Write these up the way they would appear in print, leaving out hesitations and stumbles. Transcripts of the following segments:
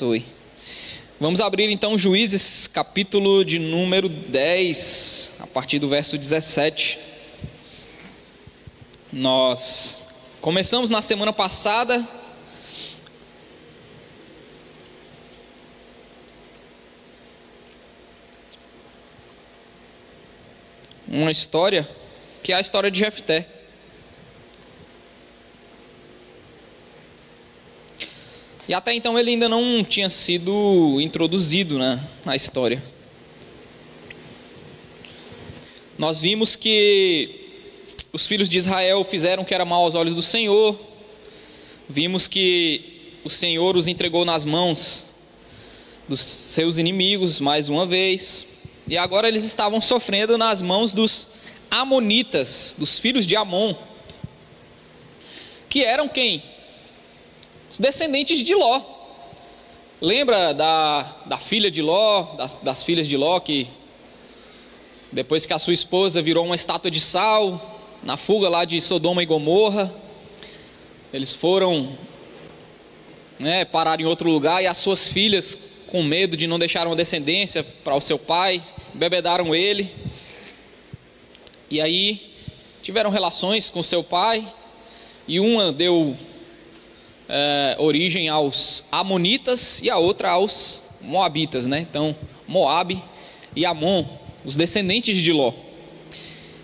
abençoe. Vamos abrir então Juízes, capítulo de número 10, a partir do verso 17. Nós começamos na semana passada uma história que é a história de Jefté. E até então ele ainda não tinha sido introduzido na história. Nós vimos que os filhos de Israel fizeram o que era mal aos olhos do Senhor. Vimos que o Senhor os entregou nas mãos dos seus inimigos mais uma vez. E agora eles estavam sofrendo nas mãos dos amonitas, dos filhos de Amon. Que eram quem? Os descendentes de Ló. Lembra da filha de Ló, das filhas de Ló, que depois que a sua esposa virou uma estátua de sal, na fuga lá de Sodoma e Gomorra, eles foram parar em outro lugar, e as suas filhas, com medo de não deixar uma descendência para o seu pai, bebedaram ele, e aí tiveram relações com seu pai, e uma deu origem aos amonitas e a outra aos moabitas, Então, Moabe e Amon, os descendentes de Ló.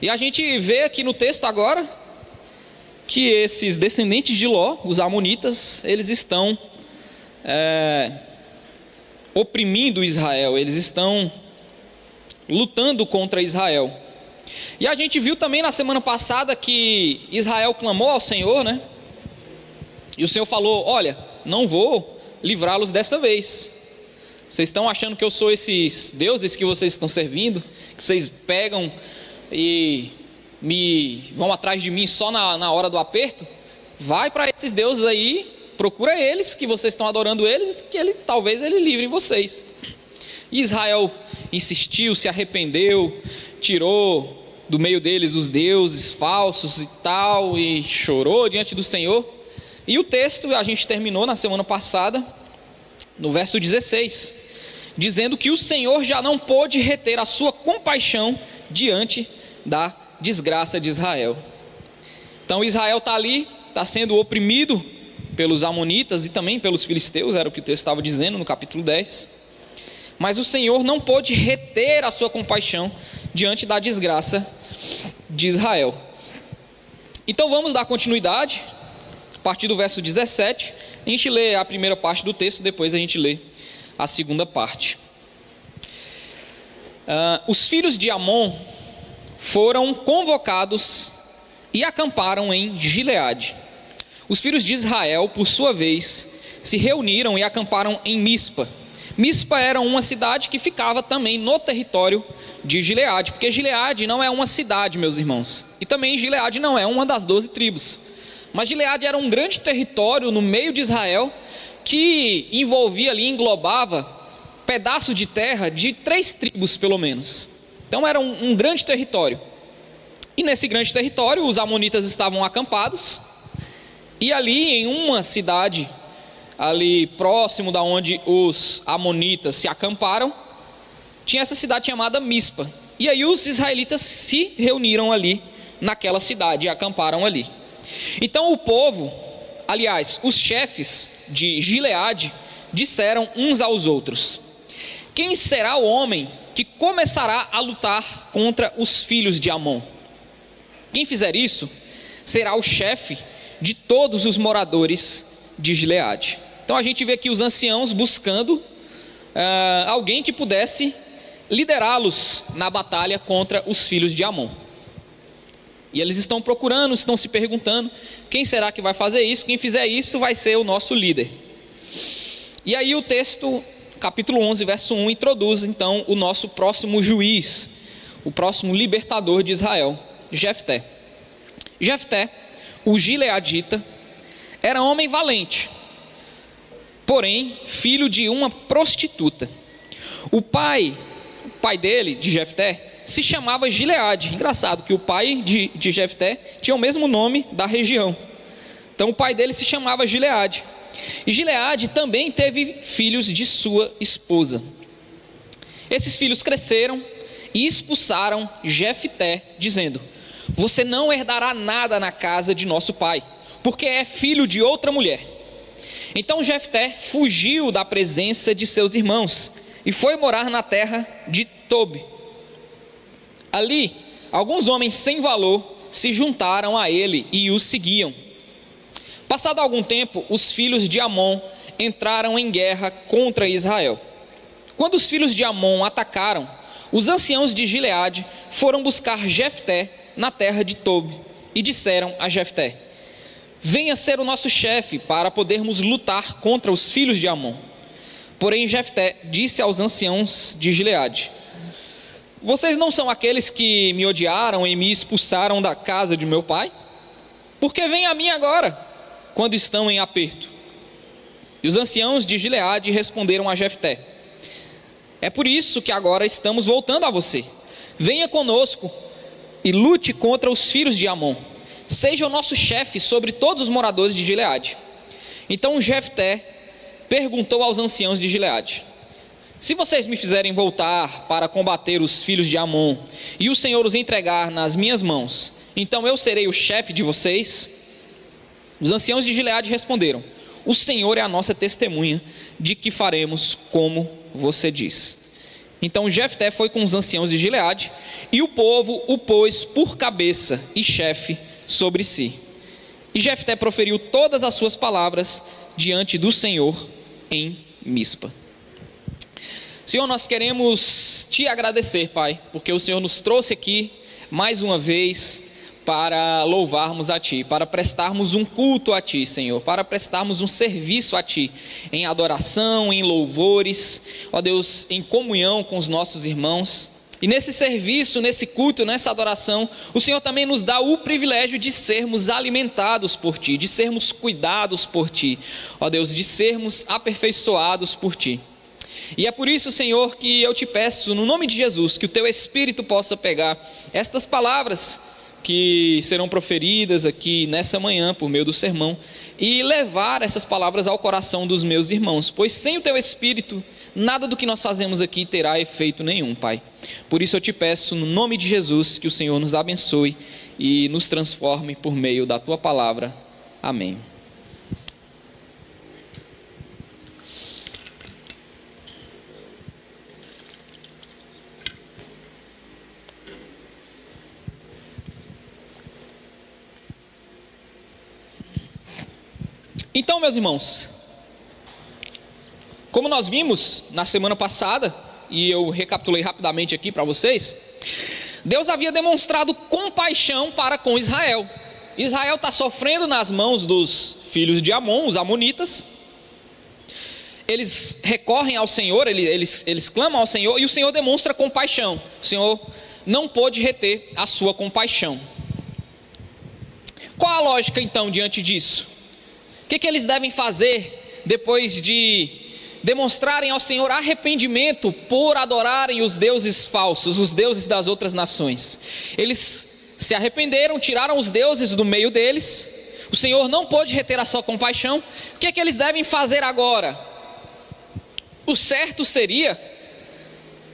E a gente vê aqui no texto agora que esses descendentes de Ló, os amonitas, eles estão oprimindo Israel, eles estão lutando contra Israel. E a gente viu também na semana passada que Israel clamou ao Senhor, E o Senhor falou: olha, não vou livrá-los dessa vez. Vocês estão achando que eu sou esses deuses que vocês estão servindo, que vocês pegam e vão atrás de mim só na hora do aperto? Vai para esses deuses aí, procura eles, que vocês estão adorando eles, que talvez ele livre vocês. E Israel insistiu, se arrependeu, tirou do meio deles os deuses falsos e tal, e chorou diante do Senhor. E o texto a gente terminou na semana passada, no verso 16, dizendo que o Senhor já não pôde reter a sua compaixão diante da desgraça de Israel. Então Israel está ali, está sendo oprimido pelos amonitas e também pelos filisteus, era o que o texto estava dizendo no capítulo 10. Mas o Senhor não pôde reter a sua compaixão diante da desgraça de Israel. Então vamos dar continuidade. A partir do verso 17, a gente lê a primeira parte do texto, depois a gente lê a segunda parte. Os filhos de Amon foram convocados e acamparam em Gileade. Os filhos de Israel, por sua vez, se reuniram e acamparam em Mispa. Mispa era uma cidade que ficava também no território de Gileade, porque Gileade não é uma cidade, meus irmãos, e também Gileade não é uma das 12 tribos. Mas Gileade era um grande território no meio de Israel, que envolvia ali, englobava pedaço de terra de 3 tribos pelo menos. Então era um grande território. E nesse grande território os amonitas estavam acampados, e ali em uma cidade, ali próximo da onde os amonitas se acamparam, tinha essa cidade chamada Mispa. E aí os israelitas se reuniram ali naquela cidade e acamparam ali. Então o povo, aliás, os chefes de Gileade, disseram uns aos outros: quem será o homem que começará a lutar contra os filhos de Amon? Quem fizer isso será o chefe de todos os moradores de Gileade. Então a gente vê aqui os anciãos buscando alguém que pudesse liderá-los na batalha contra os filhos de Amon. E eles estão procurando, estão se perguntando: quem será que vai fazer isso? Quem fizer isso vai ser o nosso líder. E aí o texto, capítulo 11, verso 1, introduz então o nosso próximo juiz, o próximo libertador de Israel, Jefté. Jefté, o gileadita, era homem valente, porém filho de uma prostituta. O pai dele, de Jefté, se chamava Gileade. Engraçado que o pai de Jefté tinha o mesmo nome da região. Então o pai dele se chamava Gileade. E Gileade também teve filhos de sua esposa. Esses filhos cresceram e expulsaram Jefté, dizendo: você não herdará nada na casa de nosso pai, porque é filho de outra mulher. Então Jefté fugiu da presença de seus irmãos e foi morar na terra de Tobi. Ali, alguns homens sem valor se juntaram a ele e o seguiam. Passado algum tempo, os filhos de Amon entraram em guerra contra Israel. Quando os filhos de Amon atacaram, os anciãos de Gileade foram buscar Jefté na terra de Tobi e disseram a Jefté: venha ser o nosso chefe para podermos lutar contra os filhos de Amon. Porém Jefté disse aos anciãos de Gileade: vocês não são aqueles que me odiaram e me expulsaram da casa de meu pai? Por que vêm a mim agora, quando estão em aperto? E os anciãos de Gileade responderam a Jefté: é por isso que agora estamos voltando a você. Venha conosco e lute contra os filhos de Amon. Seja o nosso chefe sobre todos os moradores de Gileade. Então Jefté perguntou aos anciãos de Gileade: se vocês me fizerem voltar para combater os filhos de Amon e o Senhor os entregar nas minhas mãos, então eu serei o chefe de vocês? Os anciãos de Gileade responderam: o Senhor é a nossa testemunha de que faremos como você diz. Então Jefté foi com os anciãos de Gileade, e o povo o pôs por cabeça e chefe sobre si. E Jefté proferiu todas as suas palavras diante do Senhor em Mispa. Senhor, nós queremos te agradecer, Pai, porque o Senhor nos trouxe aqui mais uma vez para louvarmos a Ti, para prestarmos um culto a Ti, Senhor, para prestarmos um serviço a Ti, em adoração, em louvores, ó Deus, em comunhão com os nossos irmãos. E nesse serviço, nesse culto, nessa adoração, o Senhor também nos dá o privilégio de sermos alimentados por Ti, de sermos cuidados por Ti, ó Deus, de sermos aperfeiçoados por Ti. E é por isso, Senhor, que eu te peço, no nome de Jesus, que o Teu Espírito possa pegar estas palavras que serão proferidas aqui nessa manhã por meio do sermão e levar essas palavras ao coração dos meus irmãos, pois sem o Teu Espírito, nada do que nós fazemos aqui terá efeito nenhum, Pai. Por isso eu te peço, no nome de Jesus, que o Senhor nos abençoe e nos transforme por meio da Tua palavra. Amém. Então, meus irmãos, como nós vimos na semana passada, e eu recapitulei rapidamente aqui para vocês, Deus havia demonstrado compaixão para com Israel. Israel está sofrendo nas mãos dos filhos de Amon, os amonitas. Eles recorrem ao Senhor, eles clamam ao Senhor, e o Senhor demonstra compaixão. O Senhor não pôde reter a sua compaixão. Qual a lógica então diante disso? O que eles devem fazer depois de demonstrarem ao Senhor arrependimento por adorarem os deuses falsos, os deuses das outras nações? Eles se arrependeram, tiraram os deuses do meio deles. O Senhor não pôde reter a sua compaixão. O que eles devem fazer agora? O certo seria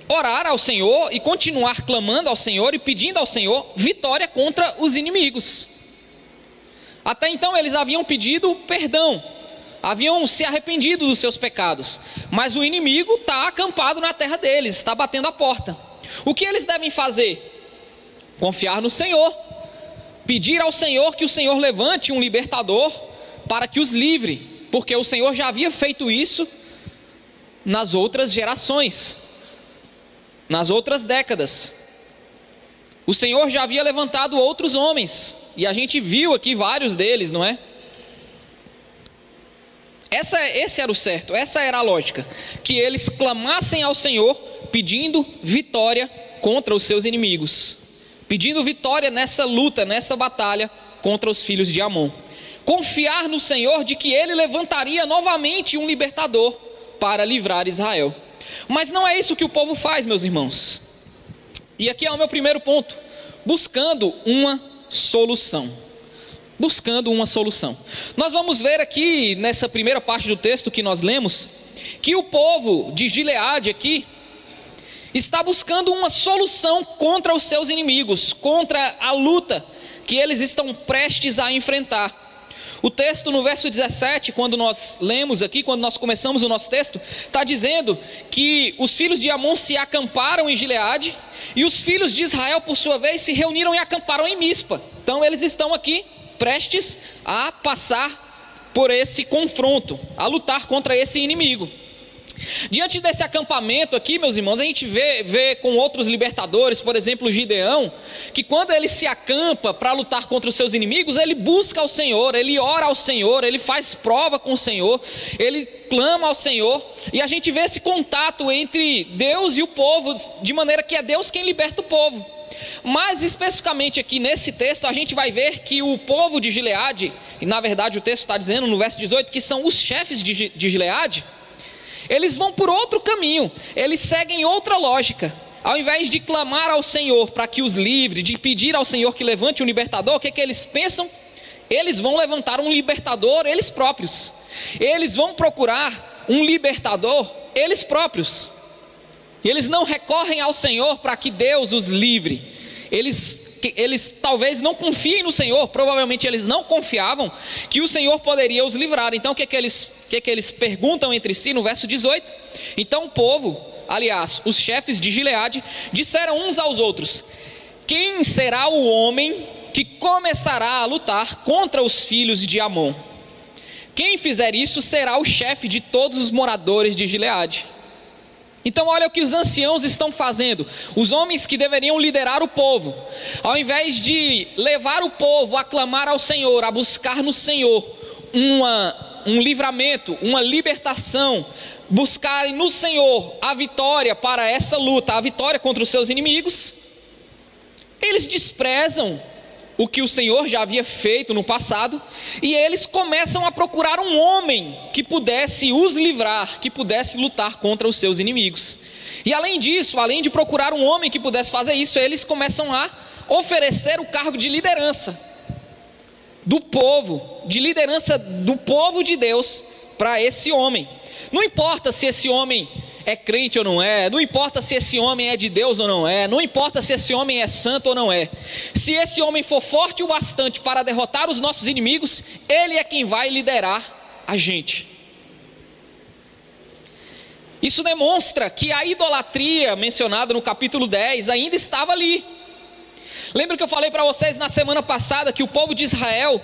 orar ao Senhor e continuar clamando ao Senhor e pedindo ao Senhor vitória contra os inimigos. Até então eles haviam pedido perdão, haviam se arrependido dos seus pecados, mas o inimigo está acampado na terra deles, está batendo a porta. O que eles devem fazer? Confiar no Senhor, pedir ao Senhor que o Senhor levante um libertador para que os livre, porque o Senhor já havia feito isso nas outras gerações, nas outras décadas. O Senhor já havia levantado outros homens, e a gente viu aqui vários deles, não é? Esse era o certo, essa era a lógica, que eles clamassem ao Senhor pedindo vitória contra os seus inimigos, pedindo vitória nessa luta, nessa batalha contra os filhos de Amon. Confiar no Senhor de que Ele levantaria novamente um libertador para livrar Israel. Mas não é isso que o povo faz, meus irmãos. E aqui é o meu primeiro ponto: buscando uma solução. buscando uma solução. Nós vamos ver aqui, nessa primeira parte do texto que nós lemos, que o povo de Gileade aqui está buscando uma solução contra os seus inimigos, contra a luta que eles estão prestes a enfrentar. O texto no verso 17, quando nós lemos aqui, quando nós começamos o nosso texto, está dizendo que os filhos de Amon se acamparam em Gileade, e os filhos de Israel, por sua vez, se reuniram e acamparam em Mispa. Então eles estão aqui prestes a passar por esse confronto, a lutar contra esse inimigo. Diante desse acampamento aqui, meus irmãos, a gente vê com outros libertadores, por exemplo, Gideão, que quando ele se acampa para lutar contra os seus inimigos, ele busca ao Senhor, ele ora ao Senhor, ele faz prova com o Senhor, ele clama ao Senhor, e a gente vê esse contato entre Deus e o povo, de maneira que é Deus quem liberta o povo. Mas especificamente aqui nesse texto, a gente vai ver que o povo de Gileade, e na verdade o texto está dizendo no verso 18, que são os chefes de Gileade, eles vão por outro caminho, eles seguem outra lógica. Ao invés de clamar ao Senhor para que os livre, de pedir ao Senhor que levante um libertador, o que eles pensam? Eles vão levantar um libertador eles próprios. Eles vão procurar um libertador eles próprios. Eles não recorrem ao Senhor para que Deus os livre. Eles talvez não confiem no Senhor, provavelmente eles não confiavam que o Senhor poderia os livrar. Então o que eles perguntam entre si no verso 18? Então o povo, aliás, os chefes de Gileade, disseram uns aos outros: quem será o homem que começará a lutar contra os filhos de Amon? Quem fizer isso será o chefe de todos os moradores de Gileade. Então olha o que os anciãos estão fazendo, os homens que deveriam liderar o povo. Ao invés de levar o povo a clamar ao Senhor, a buscar no Senhor um livramento, uma libertação, buscarem no Senhor a vitória para essa luta, a vitória contra os seus inimigos, eles desprezam o que o Senhor já havia feito no passado, e eles começam a procurar um homem que pudesse os livrar, que pudesse lutar contra os seus inimigos. E além disso, além de procurar um homem que pudesse fazer isso, eles começam a oferecer o cargo de liderança do povo, de liderança do povo de Deus para esse homem. Não importa se esse homem é crente ou não é, não importa se esse homem é de Deus ou não é, não importa se esse homem é santo ou não é. Se esse homem for forte o bastante para derrotar os nossos inimigos, ele é quem vai liderar a gente. Isso demonstra que a idolatria mencionada no capítulo 10 ainda estava ali. Lembra que eu falei para vocês na semana passada que o povo de Israel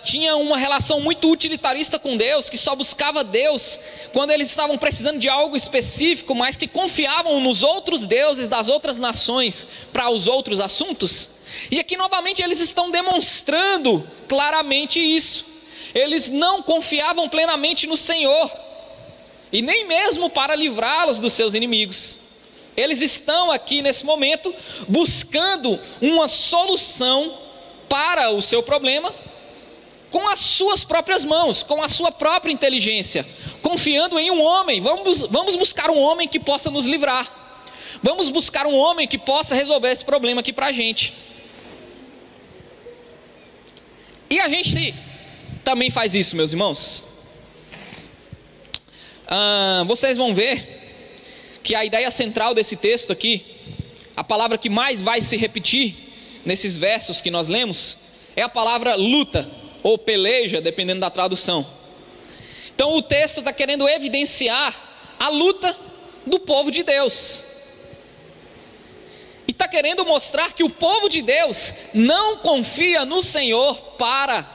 tinha uma relação muito utilitarista com Deus, que só buscava Deus quando eles estavam precisando de algo específico, mas que confiavam nos outros deuses das outras nações para os outros assuntos? E aqui novamente eles estão demonstrando claramente isso. Eles não confiavam plenamente no Senhor, e nem mesmo para livrá-los dos seus inimigos. Eles estão aqui nesse momento buscando uma solução para o seu problema com as suas próprias mãos, com a sua própria inteligência, confiando em um homem. Vamos buscar um homem que possa nos livrar. Vamos buscar um homem que possa resolver esse problema aqui para a gente. E a gente também faz isso, meus irmãos. Vocês vão ver que a ideia central desse texto aqui, a palavra que mais vai se repetir nesses versos que nós lemos, é a palavra luta, ou peleja, dependendo da tradução. Então o texto está querendo evidenciar a luta do povo de Deus, e está querendo mostrar que o povo de Deus não confia no Senhor para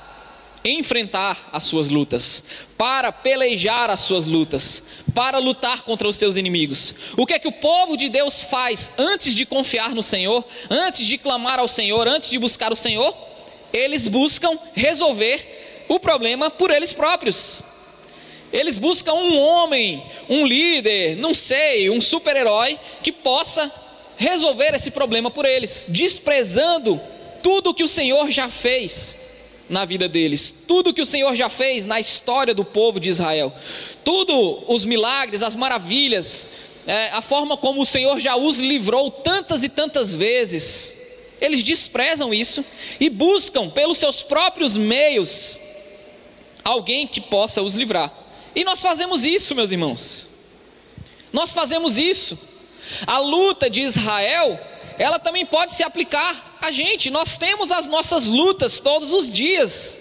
enfrentar as suas lutas, para pelejar as suas lutas, para lutar contra os seus inimigos. O que é que o povo de Deus faz antes de confiar no Senhor, antes de clamar ao Senhor, antes de buscar o Senhor? Eles buscam resolver o problema por eles próprios. Eles buscam um homem, um líder, não sei, um super-herói que possa resolver esse problema por eles, desprezando tudo que o Senhor já fez na vida deles, tudo que o Senhor já fez na história do povo de Israel, tudo, os milagres, as maravilhas, a forma como o Senhor já os livrou tantas e tantas vezes. eles desprezam isso e buscam pelos seus próprios meios alguém que possa os livrar. E nós fazemos isso, meus irmãos. Nós fazemos isso. A luta de Israel, ela também pode se aplicar a gente. Nós temos as nossas lutas todos os dias.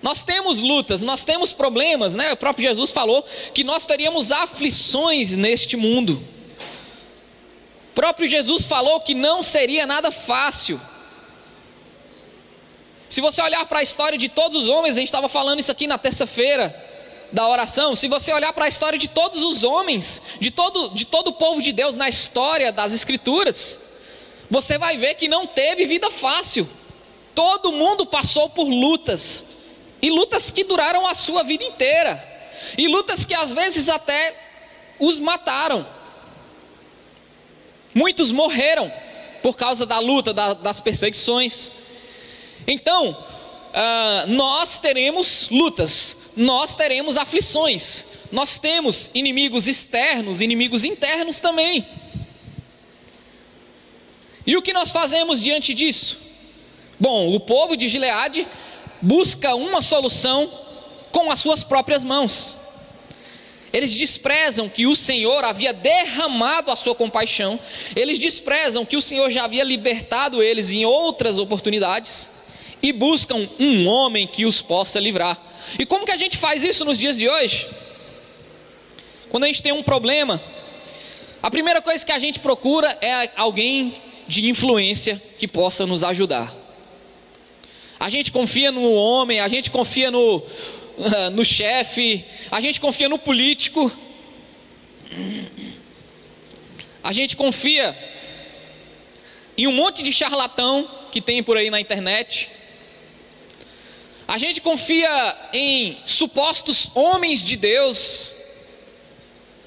Nós temos lutas, nós temos problemas, né? O próprio Jesus falou que nós teríamos aflições neste mundo. O próprio Jesus falou que não seria nada fácil. Se você olhar para a história de todos os homens, a gente estava falando isso aqui na terça-feira da oração. Se você olhar para a história de todos os homens, de todo o povo de Deus na história das Escrituras, você vai ver que não teve vida fácil. Todo mundo passou por lutas, e lutas que duraram a sua vida inteira, e lutas que às vezes até os mataram. Muitos morreram por causa da luta, das perseguições. Então, nós teremos lutas, nós teremos aflições, nós temos inimigos externos, inimigos internos também. E o que nós fazemos diante disso? Bom, o povo de Gileade busca uma solução com as suas próprias mãos. Eles desprezam que o Senhor havia derramado a sua compaixão, eles desprezam que o Senhor já havia libertado eles em outras oportunidades, e buscam um homem que os possa livrar. E como que a gente faz isso nos dias de hoje? Quando a gente tem um problema, a primeira coisa que a gente procura é alguém de influência que possa nos ajudar. A gente confia no homem, a gente confia no chefe, a gente confia no político, a gente confia em um monte de charlatão que tem por aí na internet, a gente confia em supostos homens de Deus,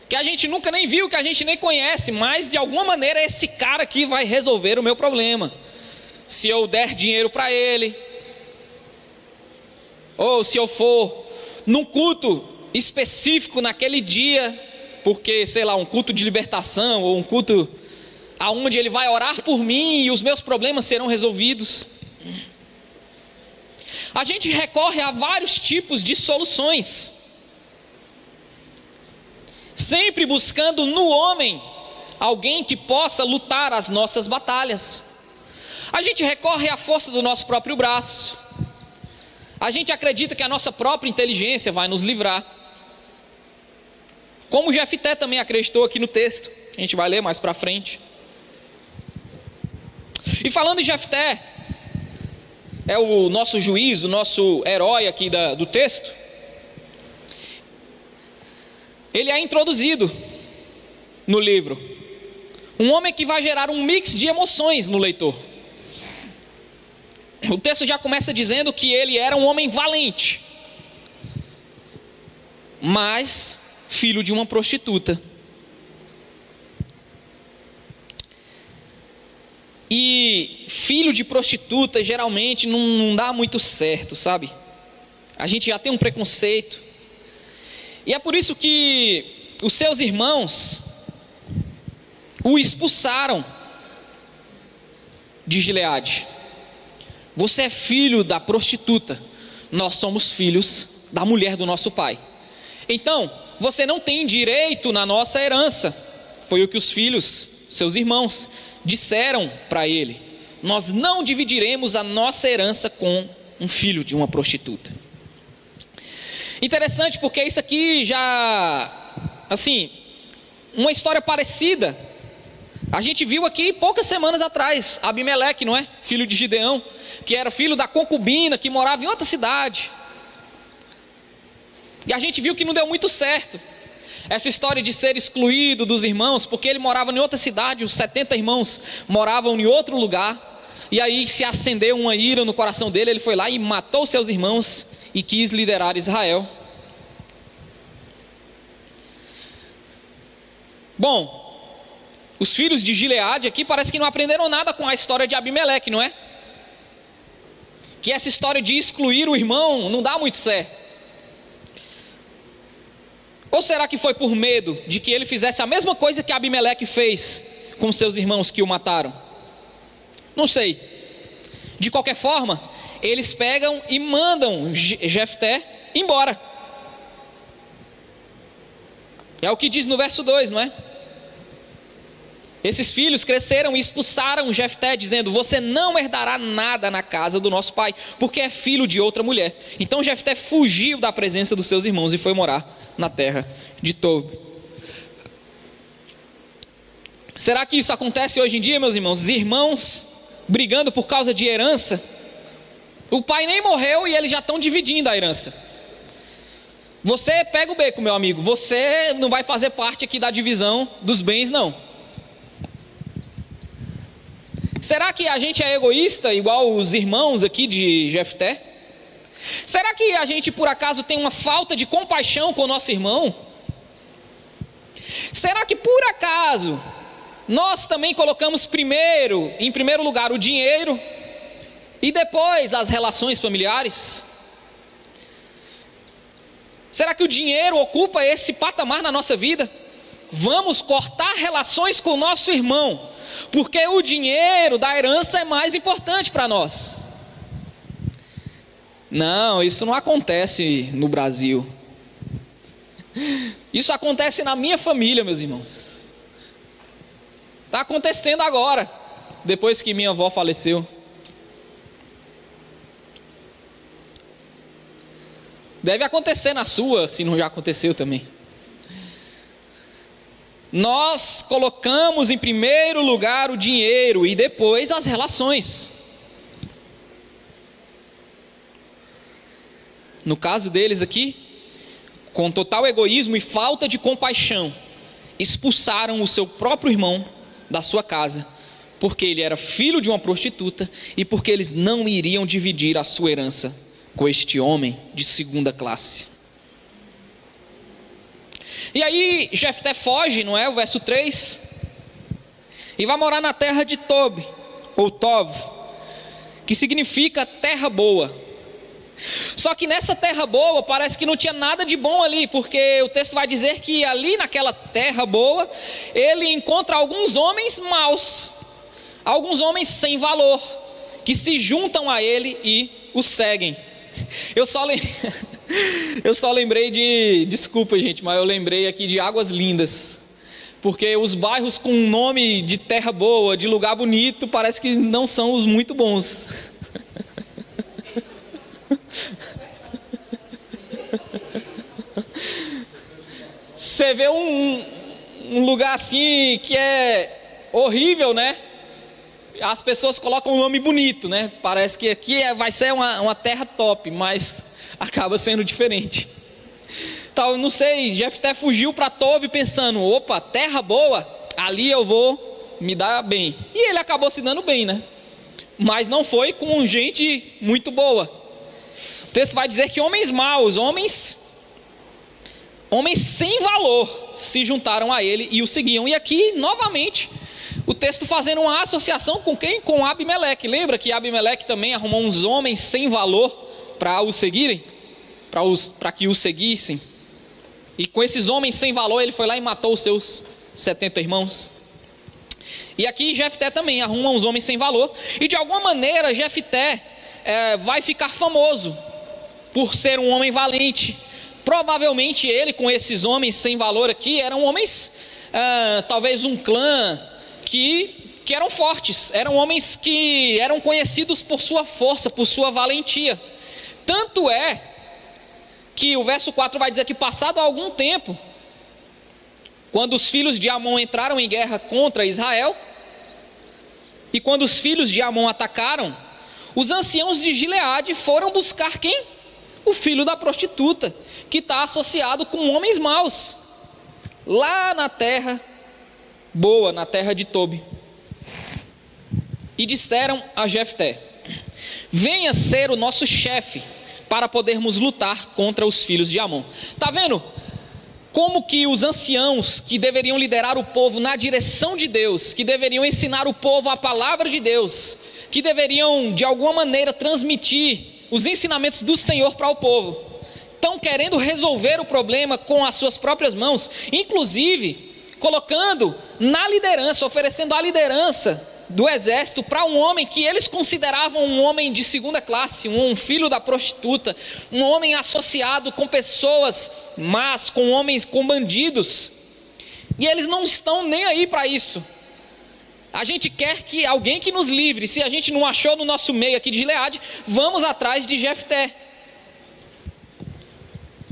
que a gente nunca nem viu, que a gente nem conhece, mas de alguma maneira esse cara aqui vai resolver o meu problema, se eu der dinheiro para ele, ou se eu for num culto específico naquele dia, porque sei lá, um culto de libertação, ou um culto aonde ele vai orar por mim e os meus problemas serão resolvidos. A gente recorre a vários tipos de soluções, sempre buscando no homem alguém que possa lutar as nossas batalhas. A gente recorre à força do nosso próprio braço, a gente acredita que a nossa própria inteligência vai nos livrar, como Jefté também acreditou aqui no texto, que a gente vai ler mais para frente. E falando em Jefté, é o nosso juiz, o nosso herói aqui do texto. Ele é introduzido no livro, um homem que vai gerar um mix de emoções no leitor. O texto já começa dizendo que ele era um homem valente, mas filho de uma prostituta. E filho de prostituta geralmente não dá muito certo, sabe? A gente já tem um preconceito. E é por isso que os seus irmãos o expulsaram de Gileade. Você é filho da prostituta, nós somos filhos da mulher do nosso pai. Então, você não tem direito na nossa herança. Foi o que os filhos, seus irmãos, disseram para ele: nós não dividiremos a nossa herança com um filho de uma prostituta. Interessante, porque isso aqui já, assim, uma história parecida a gente viu aqui poucas semanas atrás. Abimeleque, não é? Filho de Gideão, que era filho da concubina, que morava em outra cidade. E a gente viu que não deu muito certo essa história de ser excluído dos irmãos, porque ele morava em outra cidade, os 70 irmãos moravam em outro lugar, e aí se acendeu uma ira no coração dele, ele foi lá e matou seus irmãos e quis liderar Israel. Bom, os filhos de Gileade aqui parece que não aprenderam nada com a história de Abimeleque, não é? Que essa história de excluir o irmão não dá muito certo. Ou será que foi por medo de que ele fizesse a mesma coisa que Abimeleque fez com seus irmãos que o mataram? Não sei. De qualquer forma, eles pegam e mandam Jefté embora. É o que diz no verso 2, não é? Esses filhos cresceram e expulsaram Jefté, dizendo: você não herdará nada na casa do nosso pai, porque é filho de outra mulher. Então Jefté fugiu da presença dos seus irmãos e foi morar na terra de Tob. Será que isso acontece hoje em dia, meus irmãos? Os irmãos brigando por causa de herança? O pai nem morreu e eles já estão dividindo a herança. Você pega o beco, meu amigo. Você não vai fazer parte aqui da divisão dos bens, não. Será que a gente é egoísta, igual os irmãos aqui de Jefté? Será que a gente, por acaso, tem uma falta de compaixão com o nosso irmão? Será que, por acaso, nós também colocamos em primeiro lugar, o dinheiro e depois as relações familiares? Será que o dinheiro ocupa esse patamar na nossa vida? Vamos cortar relações com o nosso irmão, porque o dinheiro da herança é mais importante para nós. Não, isso não acontece no Brasil. Isso acontece na minha família, meus irmãos. Está acontecendo agora, depois que minha avó faleceu. Deve acontecer na sua, se não já aconteceu também. Nós colocamos em primeiro lugar o dinheiro e depois as relações. No caso deles aqui, com total egoísmo e falta de compaixão, expulsaram o seu próprio irmão da sua casa, porque ele era filho de uma prostituta e porque eles não iriam dividir a sua herança com este homem de segunda classe. E aí Jefté foge, não é? O verso 3, e vai morar na terra de Tob, ou Tov, que significa terra boa. Só que nessa terra boa parece que não tinha nada de bom ali, porque o texto vai dizer que ali naquela terra boa ele encontra alguns homens maus, alguns homens sem valor, que se juntam a ele e o seguem. Eu só lembrei de, desculpa gente, mas eu lembrei aqui de Águas Lindas, porque os bairros com nome de terra boa, de lugar bonito, parece que não são os muito bons. Você vê um lugar assim que é horrível, né? As pessoas colocam um nome bonito, né? Parece que aqui vai ser uma terra top, mas acaba sendo diferente. Então, não sei, Jefté fugiu para Tov pensando: opa, terra boa, ali eu vou me dar bem. E ele acabou se dando bem, né? Mas não foi com gente muito boa. O texto vai dizer que homens maus, homens sem valor se juntaram a ele e o seguiam. E aqui, novamente, o texto fazendo uma associação com quem? Com Abimeleque. Lembra que Abimeleque também arrumou uns homens sem valor para o seguirem? Para que o seguissem. E com esses homens sem valor ele foi lá e matou os seus 70 irmãos. E aqui Jefté também arruma uns homens sem valor. E de alguma maneira Jefté vai ficar famoso por ser um homem valente. Provavelmente ele com esses homens sem valor aqui eram homens, talvez um clã que eram fortes, eram homens que eram conhecidos por sua força, por sua valentia. Tanto é que o verso 4 vai dizer que passado algum tempo, quando os filhos de Amon entraram em guerra contra Israel, e quando os filhos de Amon atacaram, os anciãos de Gileade foram buscar quem? O filho da prostituta, que está associado com homens maus, lá na terra boa, na terra de Tobi. E disseram a Jefté: venha ser o nosso chefe, para podermos lutar contra os filhos de Amon. Está vendo? Como que os anciãos que deveriam liderar o povo na direção de Deus, que deveriam ensinar o povo a palavra de Deus, que deveriam de alguma maneira transmitir os ensinamentos do Senhor para o povo, estão querendo resolver o problema com as suas próprias mãos, inclusive colocando na liderança, oferecendo a liderança do exército para um homem que eles consideravam um homem de segunda classe, um filho da prostituta, um homem associado com pessoas más, com homens, com bandidos. E eles não estão nem aí para isso. A gente quer que alguém que nos livre. Se a gente não achou no nosso meio aqui de Gileade, vamos atrás de Jefté.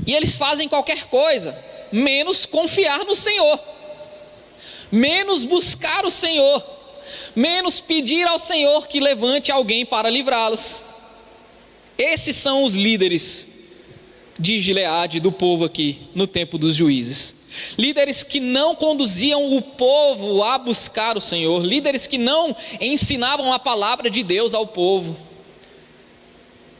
E eles fazem qualquer coisa, menos confiar no Senhor, menos buscar o Senhor, menos pedir ao Senhor que levante alguém para livrá-los. Esses são os líderes de Gileade, do povo aqui no tempo dos juízes. Líderes que não conduziam o povo a buscar o Senhor, líderes que não ensinavam a palavra de Deus ao povo.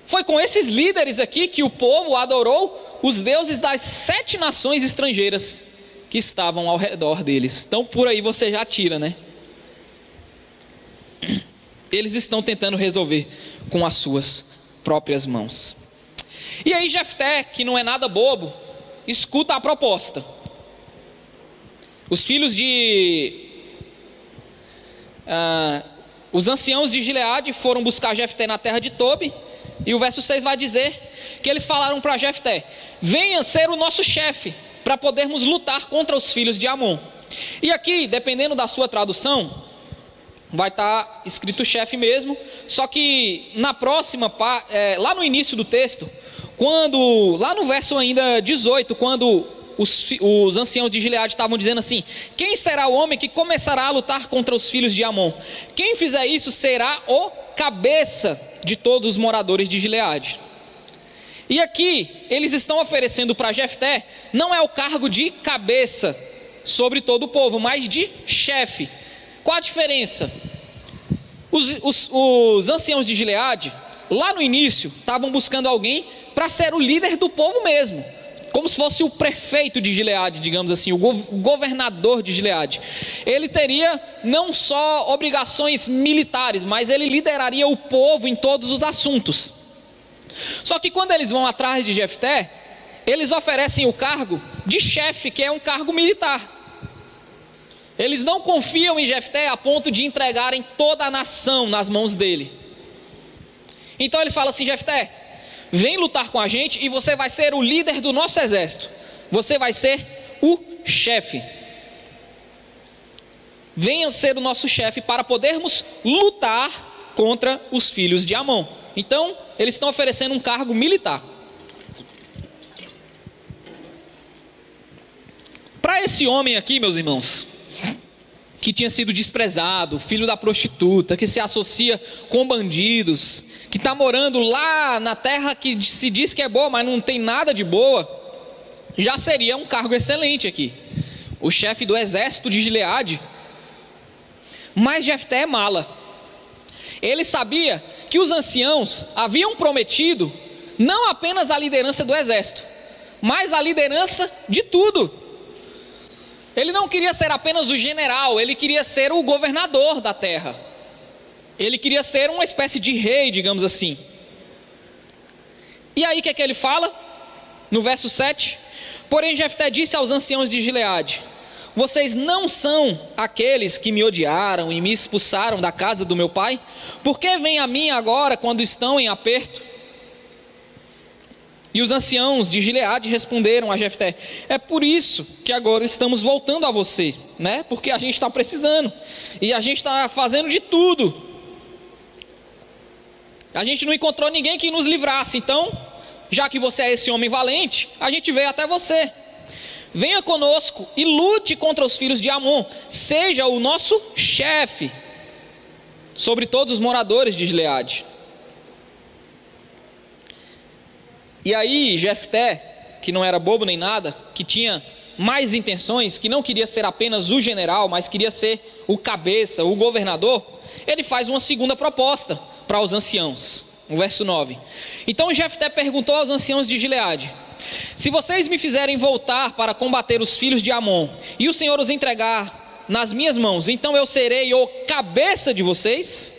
Foi com esses líderes aqui que o povo adorou os deuses das 7 nações estrangeiras que estavam ao redor deles. Então por aí você já tira, né? Eles estão tentando resolver com as suas próprias mãos. E aí Jefté, que não é nada bobo, escuta a proposta. Os filhos os anciãos de Gileade foram buscar Jefté na terra de Tobi. E o verso 6 vai dizer que eles falaram para Jefté: venha ser o nosso chefe, para podermos lutar contra os filhos de Amon. E aqui, dependendo da sua tradução, vai estar escrito chefe mesmo. Só que na próxima, lá no início do texto, lá no verso ainda 18, quando os anciãos de Gileade estavam dizendo assim: quem será o homem que começará a lutar contra os filhos de Amon? Quem fizer isso será o cabeça de todos os moradores de Gileade. E aqui eles estão oferecendo para Jefté, não é o cargo de cabeça sobre todo o povo, mas de chefe. Qual a diferença? Os anciãos de Gileade, lá no início, estavam buscando alguém para ser o líder do povo mesmo, como se fosse o prefeito de Gileade, digamos assim, o governador de Gileade. Ele teria não só obrigações militares, mas ele lideraria o povo em todos os assuntos. Só que quando eles vão atrás de Jefté, eles oferecem o cargo de chefe, que é um cargo militar. Eles não confiam em Jefté a ponto de entregarem toda a nação nas mãos dele. Então eles falam assim: Jefté, vem lutar com a gente e você vai ser o líder do nosso exército. Você vai ser o chefe. Venha ser o nosso chefe para podermos lutar contra os filhos de Amon. Então, eles estão oferecendo um cargo militar. Para esse homem aqui, meus irmãos, que tinha sido desprezado, filho da prostituta, que se associa com bandidos, que está morando lá na terra que se diz que é boa, mas não tem nada de boa, já seria um cargo excelente aqui. O chefe do exército de Gileade. Mas Jefté é mala. Ele sabia que os anciãos haviam prometido não apenas a liderança do exército, mas a liderança de tudo. Ele não queria ser apenas o general, ele queria ser o governador da terra. Ele queria ser uma espécie de rei, digamos assim. E aí o que é que ele fala? No verso 7: porém Jefté disse aos anciãos de Gileade: vocês não são aqueles que me odiaram e me expulsaram da casa do meu pai? Por que vêm a mim agora quando estão em aperto? E os anciãos de Gileade responderam a Jefté: é por isso que agora estamos voltando a você, né? Porque a gente está precisando e a gente está fazendo de tudo. A gente não encontrou ninguém que nos livrasse, então, já que você é esse homem valente, a gente veio até você. Venha conosco e lute contra os filhos de Amon, seja o nosso chefe sobre todos os moradores de Gileade. E aí Jefté, que não era bobo nem nada, que tinha mais intenções, que não queria ser apenas o general, mas queria ser o cabeça, o governador, ele faz uma segunda proposta para os anciãos, no verso 9. Então Jefté perguntou aos anciãos de Gileade: se vocês me fizerem voltar para combater os filhos de Amon, e o Senhor os entregar nas minhas mãos, então eu serei o cabeça de vocês?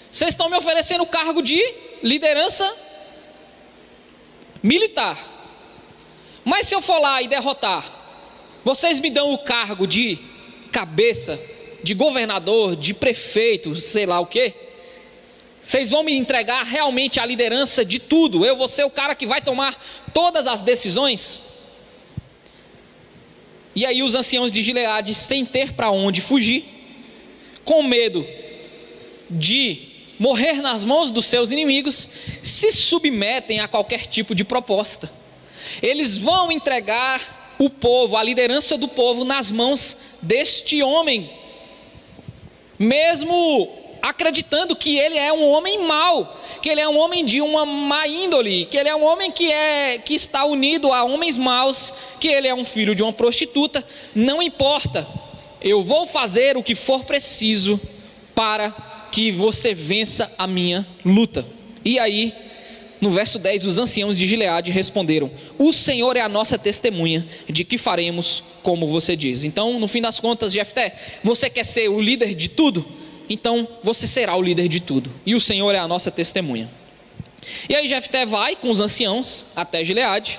Vocês estão me oferecendo o cargo de liderança militar, mas se eu for lá e derrotar, vocês me dão o cargo de cabeça de governador, de prefeito, sei lá o quê? Vocês vão me entregar realmente a liderança de tudo? Eu vou ser o cara que vai tomar todas as decisões? E aí os anciãos de Gileade, sem ter para onde fugir, com medo de morrer nas mãos dos seus inimigos, se submetem a qualquer tipo de proposta. Eles vão entregar o povo, a liderança do povo, nas mãos deste homem, mesmo acreditando que ele é um homem mau, que ele é um homem de uma má índole, que ele é um homem que está unido a homens maus, que ele é um filho de uma prostituta. Não importa, eu vou fazer o que for preciso para que você vença a minha luta. E aí, no verso 10, os anciãos de Gileade responderam: o Senhor é a nossa testemunha de que faremos como você diz. Então, no fim das contas, Jefté, você quer ser o líder de tudo? Então você será o líder de tudo, e o Senhor é a nossa testemunha. E aí Jefté vai com os anciãos até Gileade,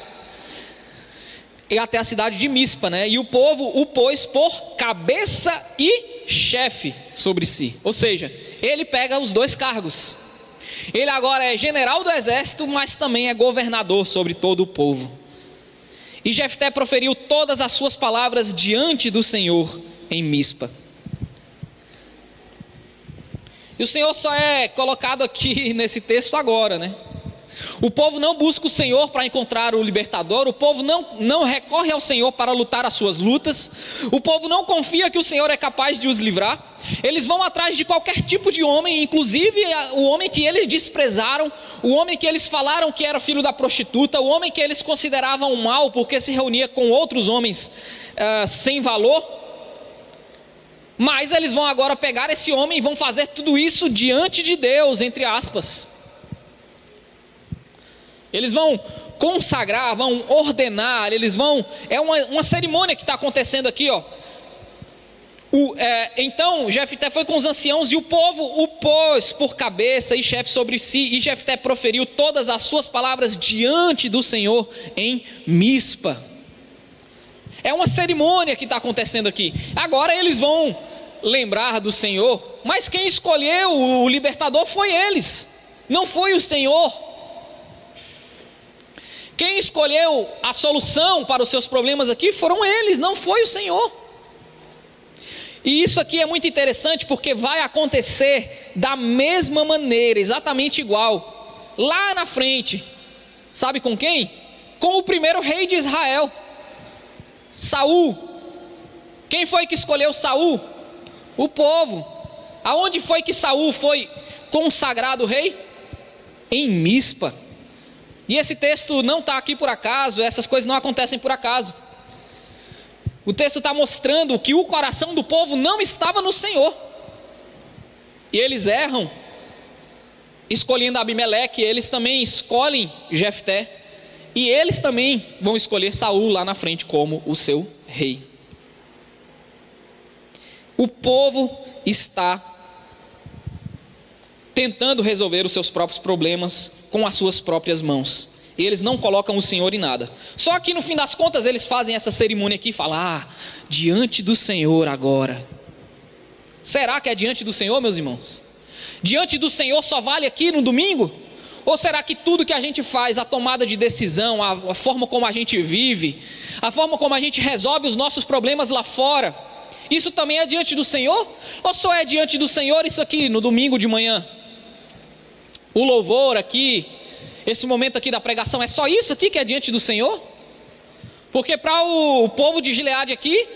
e até a cidade de Mispa, né? E o povo o pôs por cabeça e chefe sobre si. Ou seja, ele pega os dois cargos. Ele agora é general do exército, mas também é governador sobre todo o povo. E Jefté proferiu todas as suas palavras diante do Senhor em Mispa. E o Senhor só é colocado aqui nesse texto agora, né? O povo não busca o Senhor para encontrar o libertador, o povo não recorre ao Senhor para lutar as suas lutas, o povo não confia que o Senhor é capaz de os livrar. Eles vão atrás de qualquer tipo de homem, inclusive o homem que eles desprezaram, o homem que eles falaram que era filho da prostituta, o homem que eles consideravam mal porque se reunia com outros homens sem valor. Mas eles vão agora pegar esse homem e vão fazer tudo isso diante de Deus, entre aspas. Eles vão consagrar, vão ordenar, eles vão... É uma cerimônia que está acontecendo aqui, ó. Então Jefté foi com os anciãos e o povo o pôs por cabeça e chefe sobre si. E Jefté proferiu todas as suas palavras diante do Senhor em Mispa. É uma cerimônia que está acontecendo aqui. Agora eles vão lembrar do Senhor, mas quem escolheu o libertador foi eles, não foi o Senhor. Quem escolheu a solução para os seus problemas aqui foram eles, não foi o Senhor. E isso aqui é muito interessante, porque vai acontecer da mesma maneira, exatamente igual, lá na frente. Sabe com quem? Com o primeiro rei de Israel, Saul. Quem foi que escolheu Saul? O povo. Aonde foi que Saul foi consagrado rei? Em Mispa. E esse texto não está aqui por acaso, essas coisas não acontecem por acaso. O texto está mostrando que o coração do povo não estava no Senhor. E eles erram, escolhendo Abimeleque, eles também escolhem Jefté. E eles também vão escolher Saul lá na frente como o seu rei. O povo está tentando resolver os seus próprios problemas com as suas próprias mãos. E eles não colocam o Senhor em nada. Só que no fim das contas eles fazem essa cerimônia aqui e falam: diante do Senhor agora. Será que é diante do Senhor, meus irmãos? Diante do Senhor só vale aqui no domingo? Ou será que tudo que a gente faz, a tomada de decisão, a forma como a gente vive, a forma como a gente resolve os nossos problemas lá fora, isso também é diante do Senhor? Ou só é diante do Senhor isso aqui no domingo de manhã? O louvor aqui, esse momento aqui da pregação, é só isso aqui que é diante do Senhor? Porque para o povo de Gileade aqui,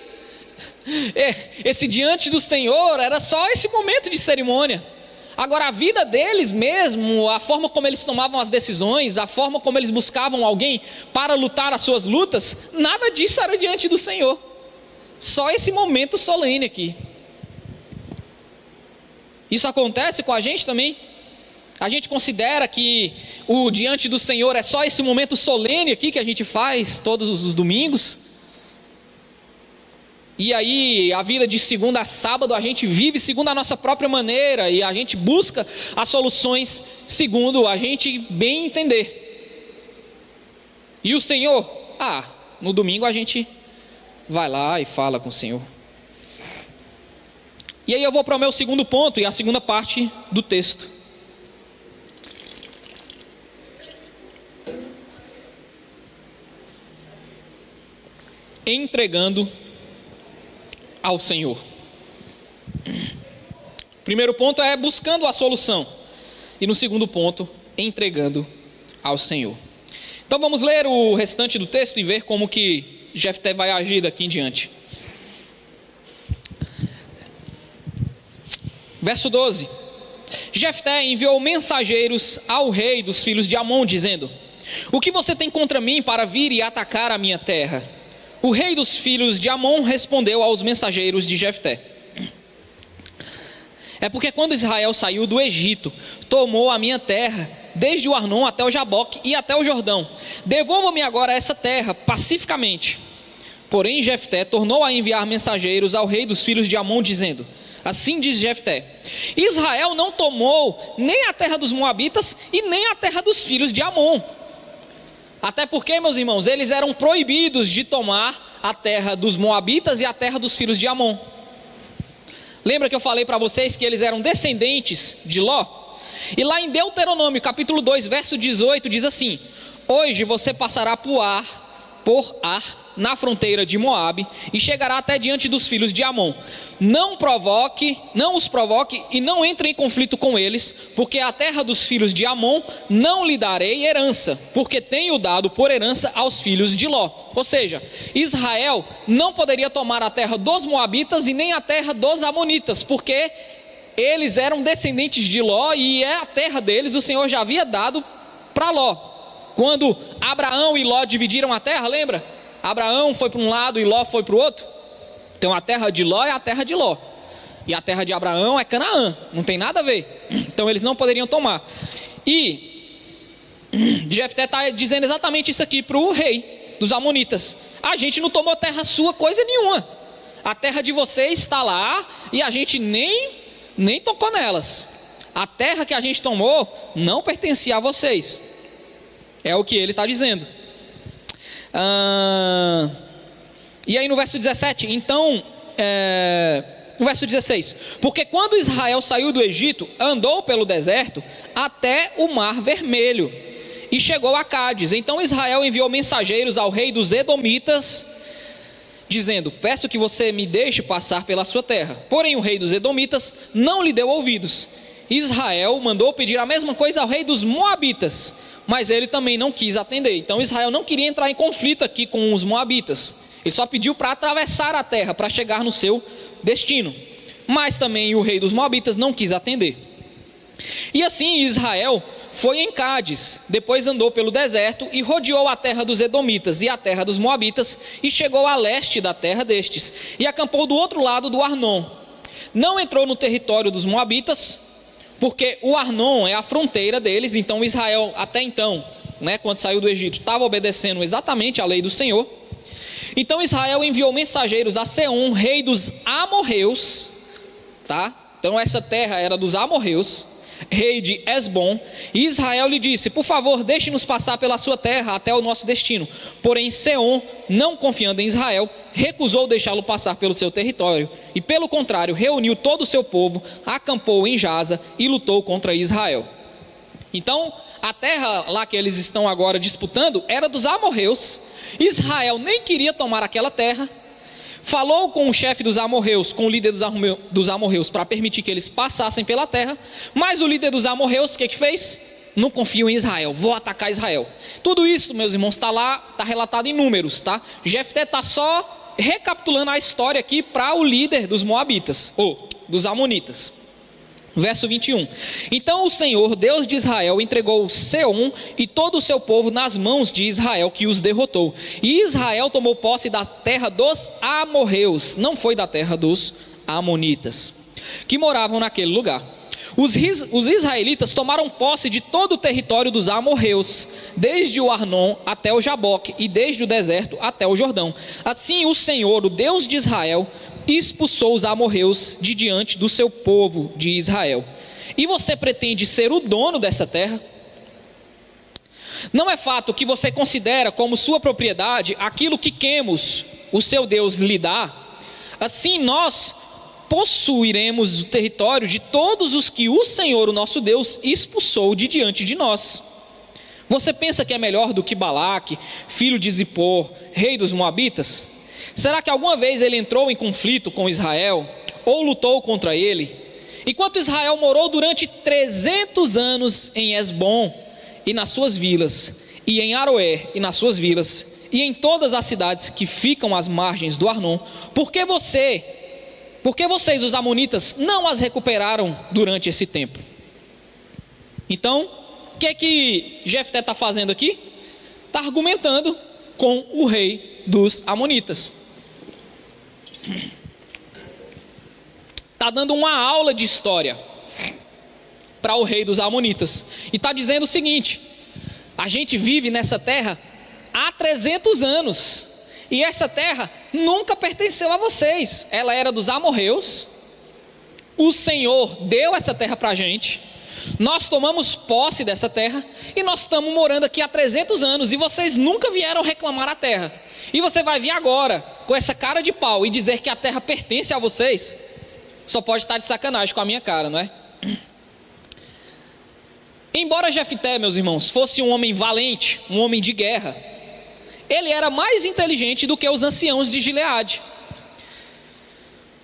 esse diante do Senhor era só esse momento de cerimônia. Agora a vida deles mesmo, a forma como eles tomavam as decisões, a forma como eles buscavam alguém para lutar as suas lutas, nada disso era diante do Senhor. Só esse momento solene aqui. Isso acontece com a gente também? A gente considera que o diante do Senhor é só esse momento solene aqui que a gente faz todos os domingos? E aí a vida de segunda a sábado a gente vive segundo a nossa própria maneira e a gente busca as soluções segundo a gente bem entender. E o Senhor, no domingo a gente vai lá e fala com o Senhor. E aí eu vou para o meu segundo ponto e a segunda parte do texto. Entregando ao Senhor. Primeiro ponto é buscando a solução. E no segundo ponto, entregando ao Senhor. Então vamos ler o restante do texto e ver como que Jefté vai agir daqui em diante. Verso 12. Jefté enviou mensageiros ao rei dos filhos de Amon, dizendo: o que você tem contra mim para vir e atacar a minha terra? O rei dos filhos de Amon respondeu aos mensageiros de Jefté: é porque quando Israel saiu do Egito, tomou a minha terra, desde o Arnon até o Jaboque e até o Jordão. Devolva-me agora essa terra pacificamente. Porém Jefté tornou a enviar mensageiros ao rei dos filhos de Amon, dizendo: assim diz Jefté: Israel não tomou nem a terra dos Moabitas e nem a terra dos filhos de Amon. Até porque, meus irmãos, eles eram proibidos de tomar a terra dos Moabitas e a terra dos filhos de Amon. Lembra que eu falei para vocês que eles eram descendentes de Ló? E lá em Deuteronômio, capítulo 2, verso 18, diz assim: hoje você passará por Ar, na fronteira de Moabe, e chegará até diante dos filhos de Amon. Não os provoque e não entre em conflito com eles, porque a terra dos filhos de Amon não lhe darei herança, porque tenho dado por herança aos filhos de Ló. Ou seja, Israel não poderia tomar a terra dos Moabitas e nem a terra dos Amonitas, porque eles eram descendentes de Ló e a terra deles o Senhor já havia dado para Ló. Quando Abraão e Ló dividiram a terra, lembra? Abraão foi para um lado e Ló foi para o outro. Então a terra de Ló é a terra de Ló, e a terra de Abraão é Canaã, não tem nada a ver. Então eles não poderiam tomar. E Jefté está dizendo exatamente isso aqui para o rei dos Amonitas: a gente não tomou terra sua coisa nenhuma, a terra de vocês está lá e a gente nem tocou nelas. A terra que a gente tomou não pertencia a vocês. É o que ele está dizendo. E aí no verso 17, então, no verso 16: porque quando Israel saiu do Egito, andou pelo deserto até o Mar Vermelho e chegou a Cádiz. Então Israel enviou mensageiros ao rei dos Edomitas, dizendo: peço que você me deixe passar pela sua terra. Porém o rei dos Edomitas não lhe deu ouvidos. Israel mandou pedir a mesma coisa ao rei dos Moabitas, mas ele também não quis atender. Então Israel não queria entrar em conflito aqui com os Moabitas. Ele só pediu para atravessar a terra, para chegar no seu destino. Mas também o rei dos Moabitas não quis atender. E assim Israel foi em Cádiz, depois andou pelo deserto e rodeou a terra dos Edomitas e a terra dos Moabitas, e chegou a leste da terra destes, e acampou do outro lado do Arnon. Não entrou no território dos Moabitas, porque o Arnon é a fronteira deles. Então Israel até então, quando saiu do Egito, estava obedecendo exatamente a lei do Senhor. Então Israel enviou mensageiros a Seom, rei dos amorreus, tá? Então essa terra era dos amorreus, rei de Esbom. E Israel lhe disse: por favor, deixe-nos passar pela sua terra até o nosso destino. Porém Seom, não confiando em Israel, recusou deixá-lo passar pelo seu território, e pelo contrário reuniu todo o seu povo, acampou em Jaza e lutou contra Israel. Então a terra lá que eles estão agora disputando era dos amorreus. Israel nem queria tomar aquela terra, falou com o chefe dos amorreus, com o líder dos amorreus, para permitir que eles passassem pela terra. Mas o líder dos amorreus, o que fez? Não confio em Israel, vou atacar Israel. Tudo isso, meus irmãos, está lá, está relatado em Números, tá? Jefté está só recapitulando a história aqui para o líder dos Moabitas, ou dos Amonitas. Verso 21: então o Senhor, Deus de Israel, entregou Seom e todo o seu povo nas mãos de Israel, que os derrotou. E Israel tomou posse da terra dos amorreus, não foi da terra dos amonitas, que moravam naquele lugar. Os israelitas tomaram posse de todo o território dos amorreus, desde o Arnon até o Jaboque, e desde o deserto até o Jordão. Assim o Senhor, o Deus de Israel, expulsou os amorreus de diante do seu povo de Israel. E você pretende ser o dono dessa terra? Não é fato que você considera como sua propriedade aquilo que Quemos, o seu Deus, lhe dá? Assim nós possuiremos o território de todos os que o Senhor, o nosso Deus, expulsou de diante de nós. Você pensa que é melhor do que Balaque, filho de Zippor, rei dos Moabitas? Será que alguma vez ele entrou em conflito com Israel, ou lutou contra ele? Enquanto Israel morou durante 300 anos em Esbom e nas suas vilas, e em Aroer e nas suas vilas, e em todas as cidades que ficam às margens do Arnon, por que vocês, os amonitas, não as recuperaram durante esse tempo? Então, o que Jefté está fazendo aqui? Está argumentando com o rei dos amonitas. Está dando uma aula de história para o rei dos amonitas. E está dizendo o seguinte: a gente vive nessa terra há 300 anos. E essa terra nunca pertenceu a vocês. Ela era dos amorreus. O Senhor deu essa terra para a gente. Nós tomamos posse dessa terra e nós estamos morando aqui há 300 anos e vocês nunca vieram reclamar a terra. E você vai vir agora com essa cara de pau e dizer que a terra pertence a vocês? Só pode estar de sacanagem com a minha cara, não é? Embora Jefté, meus irmãos, fosse um homem valente, um homem de guerra, ele era mais inteligente do que os anciãos de Gileade.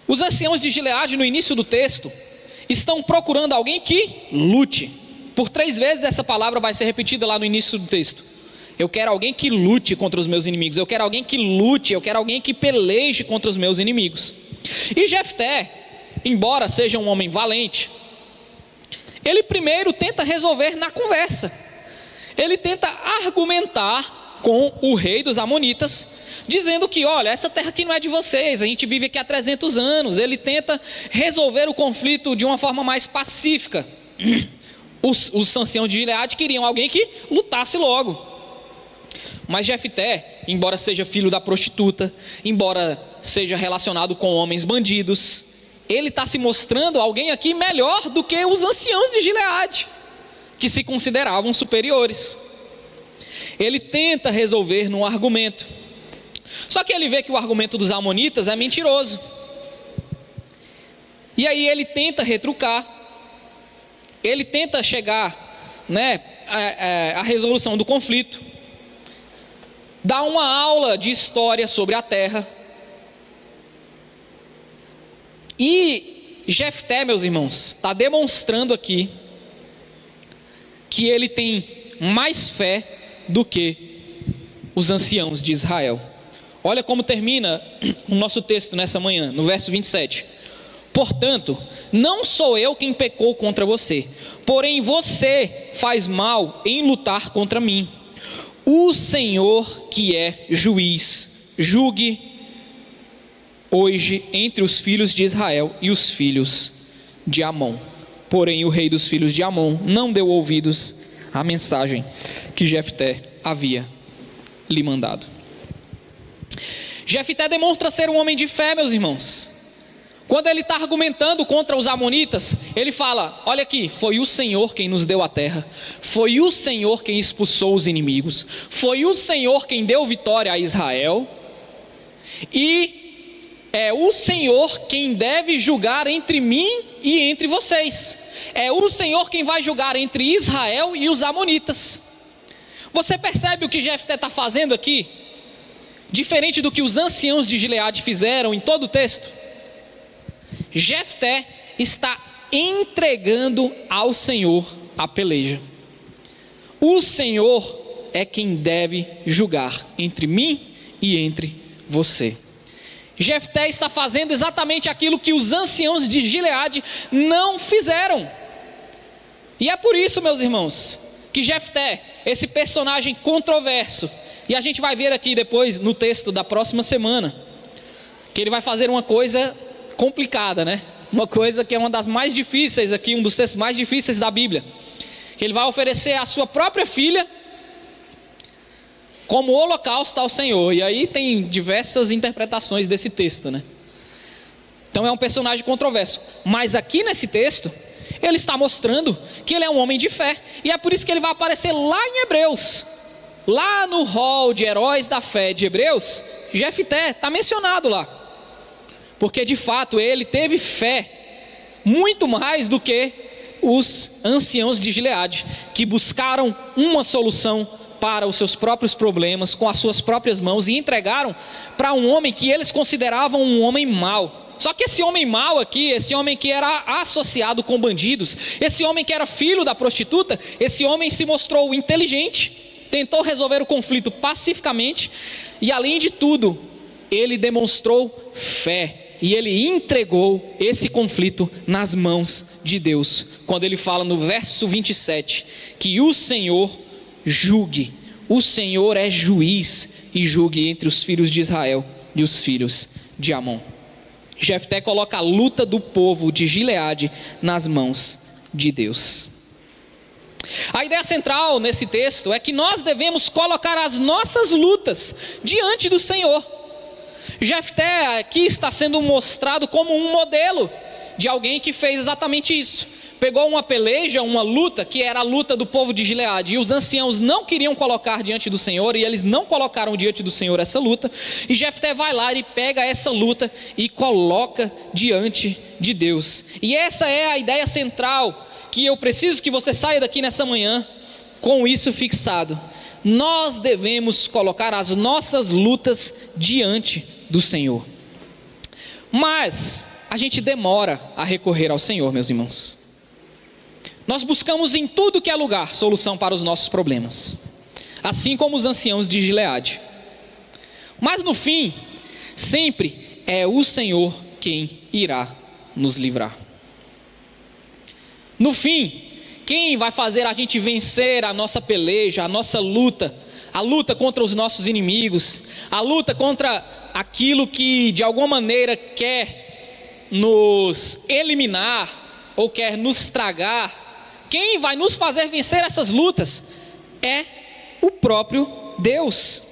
Os anciãos de Gileade, no início do texto, estão procurando alguém que lute. Por 3 vezes essa palavra vai ser repetida lá no início do texto. Eu quero alguém que lute contra os meus inimigos. Eu quero alguém que lute. Eu quero alguém que peleje contra os meus inimigos. E Jefté, embora seja um homem valente, ele primeiro tenta resolver na conversa. Ele tenta argumentar com o rei dos amonitas, dizendo que, olha, essa terra aqui não é de vocês, a gente vive aqui há 300 anos. Ele tenta resolver o conflito de uma forma mais pacífica. Os anciãos de Gileade queriam alguém que lutasse logo. Mas Jefté, embora seja filho da prostituta, embora seja relacionado com homens bandidos, ele está se mostrando alguém aqui melhor do que os anciãos de Gileade, que se consideravam superiores. Ele tenta resolver num argumento. Só que ele vê que o argumento dos amonitas é mentiroso. E aí ele tenta retrucar. Ele tenta chegar, à resolução do conflito. Dá uma aula de história sobre a terra. E Jefté, meus irmãos, está demonstrando aqui que ele tem mais fé do que os anciãos de Israel. Olha como termina o nosso texto nessa manhã, no verso 27. Portanto, não sou eu quem pecou contra você, porém você faz mal em lutar contra mim. O Senhor, que é juiz, julgue hoje entre os filhos de Israel e os filhos de Amon. Porém o rei dos filhos de Amon não deu ouvidos à mensagem que Jefté havia lhe mandado. Jefté demonstra ser um homem de fé, meus irmãos. Quando ele está argumentando contra os amonitas, ele fala: olha aqui, foi o Senhor quem nos deu a terra, foi o Senhor quem expulsou os inimigos, foi o Senhor quem deu vitória a Israel, e é o Senhor quem deve julgar entre mim e entre vocês. É o Senhor quem vai julgar entre Israel e os amonitas. Você percebe o que Jefté está fazendo aqui? Diferente do que os anciãos de Gileade fizeram em todo o texto. Jefté está entregando ao Senhor a peleja. O Senhor é quem deve julgar entre mim e entre você. Jefté está fazendo exatamente aquilo que os anciãos de Gileade não fizeram. E é por isso, meus irmãos, que Jefté, esse personagem controverso, e a gente vai ver aqui depois no texto da próxima semana, que ele vai fazer uma coisa complicada, uma coisa que é uma das mais difíceis aqui, um dos textos mais difíceis da Bíblia, que ele vai oferecer a sua própria filha como holocausto ao Senhor. E aí tem diversas interpretações desse texto, Então é um personagem controverso, mas aqui nesse texto ele está mostrando que ele é um homem de fé, e é por isso que ele vai aparecer lá em Hebreus, lá no hall de heróis da fé de Hebreus. Jefté está mencionado lá, porque de fato ele teve fé, muito mais do que os anciãos de Gileade, que buscaram uma solução para os seus próprios problemas com as suas próprias mãos e entregaram para um homem que eles consideravam um homem mau. Só que esse homem mau aqui, esse homem que era associado com bandidos, esse homem que era filho da prostituta, esse homem se mostrou inteligente, tentou resolver o conflito pacificamente e, além de tudo, ele demonstrou fé. E ele entregou esse conflito nas mãos de Deus, quando ele fala no verso 27, que o Senhor julgue, o Senhor é juiz e julgue entre os filhos de Israel e os filhos de Amon. Jefté coloca a luta do povo de Gileade nas mãos de Deus. A ideia central nesse texto é que nós devemos colocar as nossas lutas diante do Senhor. Jefté aqui está sendo mostrado como um modelo de alguém que fez exatamente isso. Pegou uma peleja, uma luta, que era a luta do povo de Gileade, e os anciãos não queriam colocar diante do Senhor, e eles não colocaram diante do Senhor essa luta, e Jefté vai lá e pega essa luta e coloca diante de Deus. E essa é a ideia central, que eu preciso que você saia daqui nessa manhã com isso fixado. Nós devemos colocar as nossas lutas diante do Senhor. Mas a gente demora a recorrer ao Senhor, meus irmãos. Nós buscamos em tudo que é lugar solução para os nossos problemas, assim como os anciãos de Gileade. Mas no fim, sempre é o Senhor quem irá nos livrar. No fim, quem vai fazer a gente vencer a nossa peleja, a nossa luta, a luta contra os nossos inimigos, a luta contra aquilo que de alguma maneira quer nos eliminar ou quer nos tragar, quem vai nos fazer vencer essas lutas é o próprio Deus.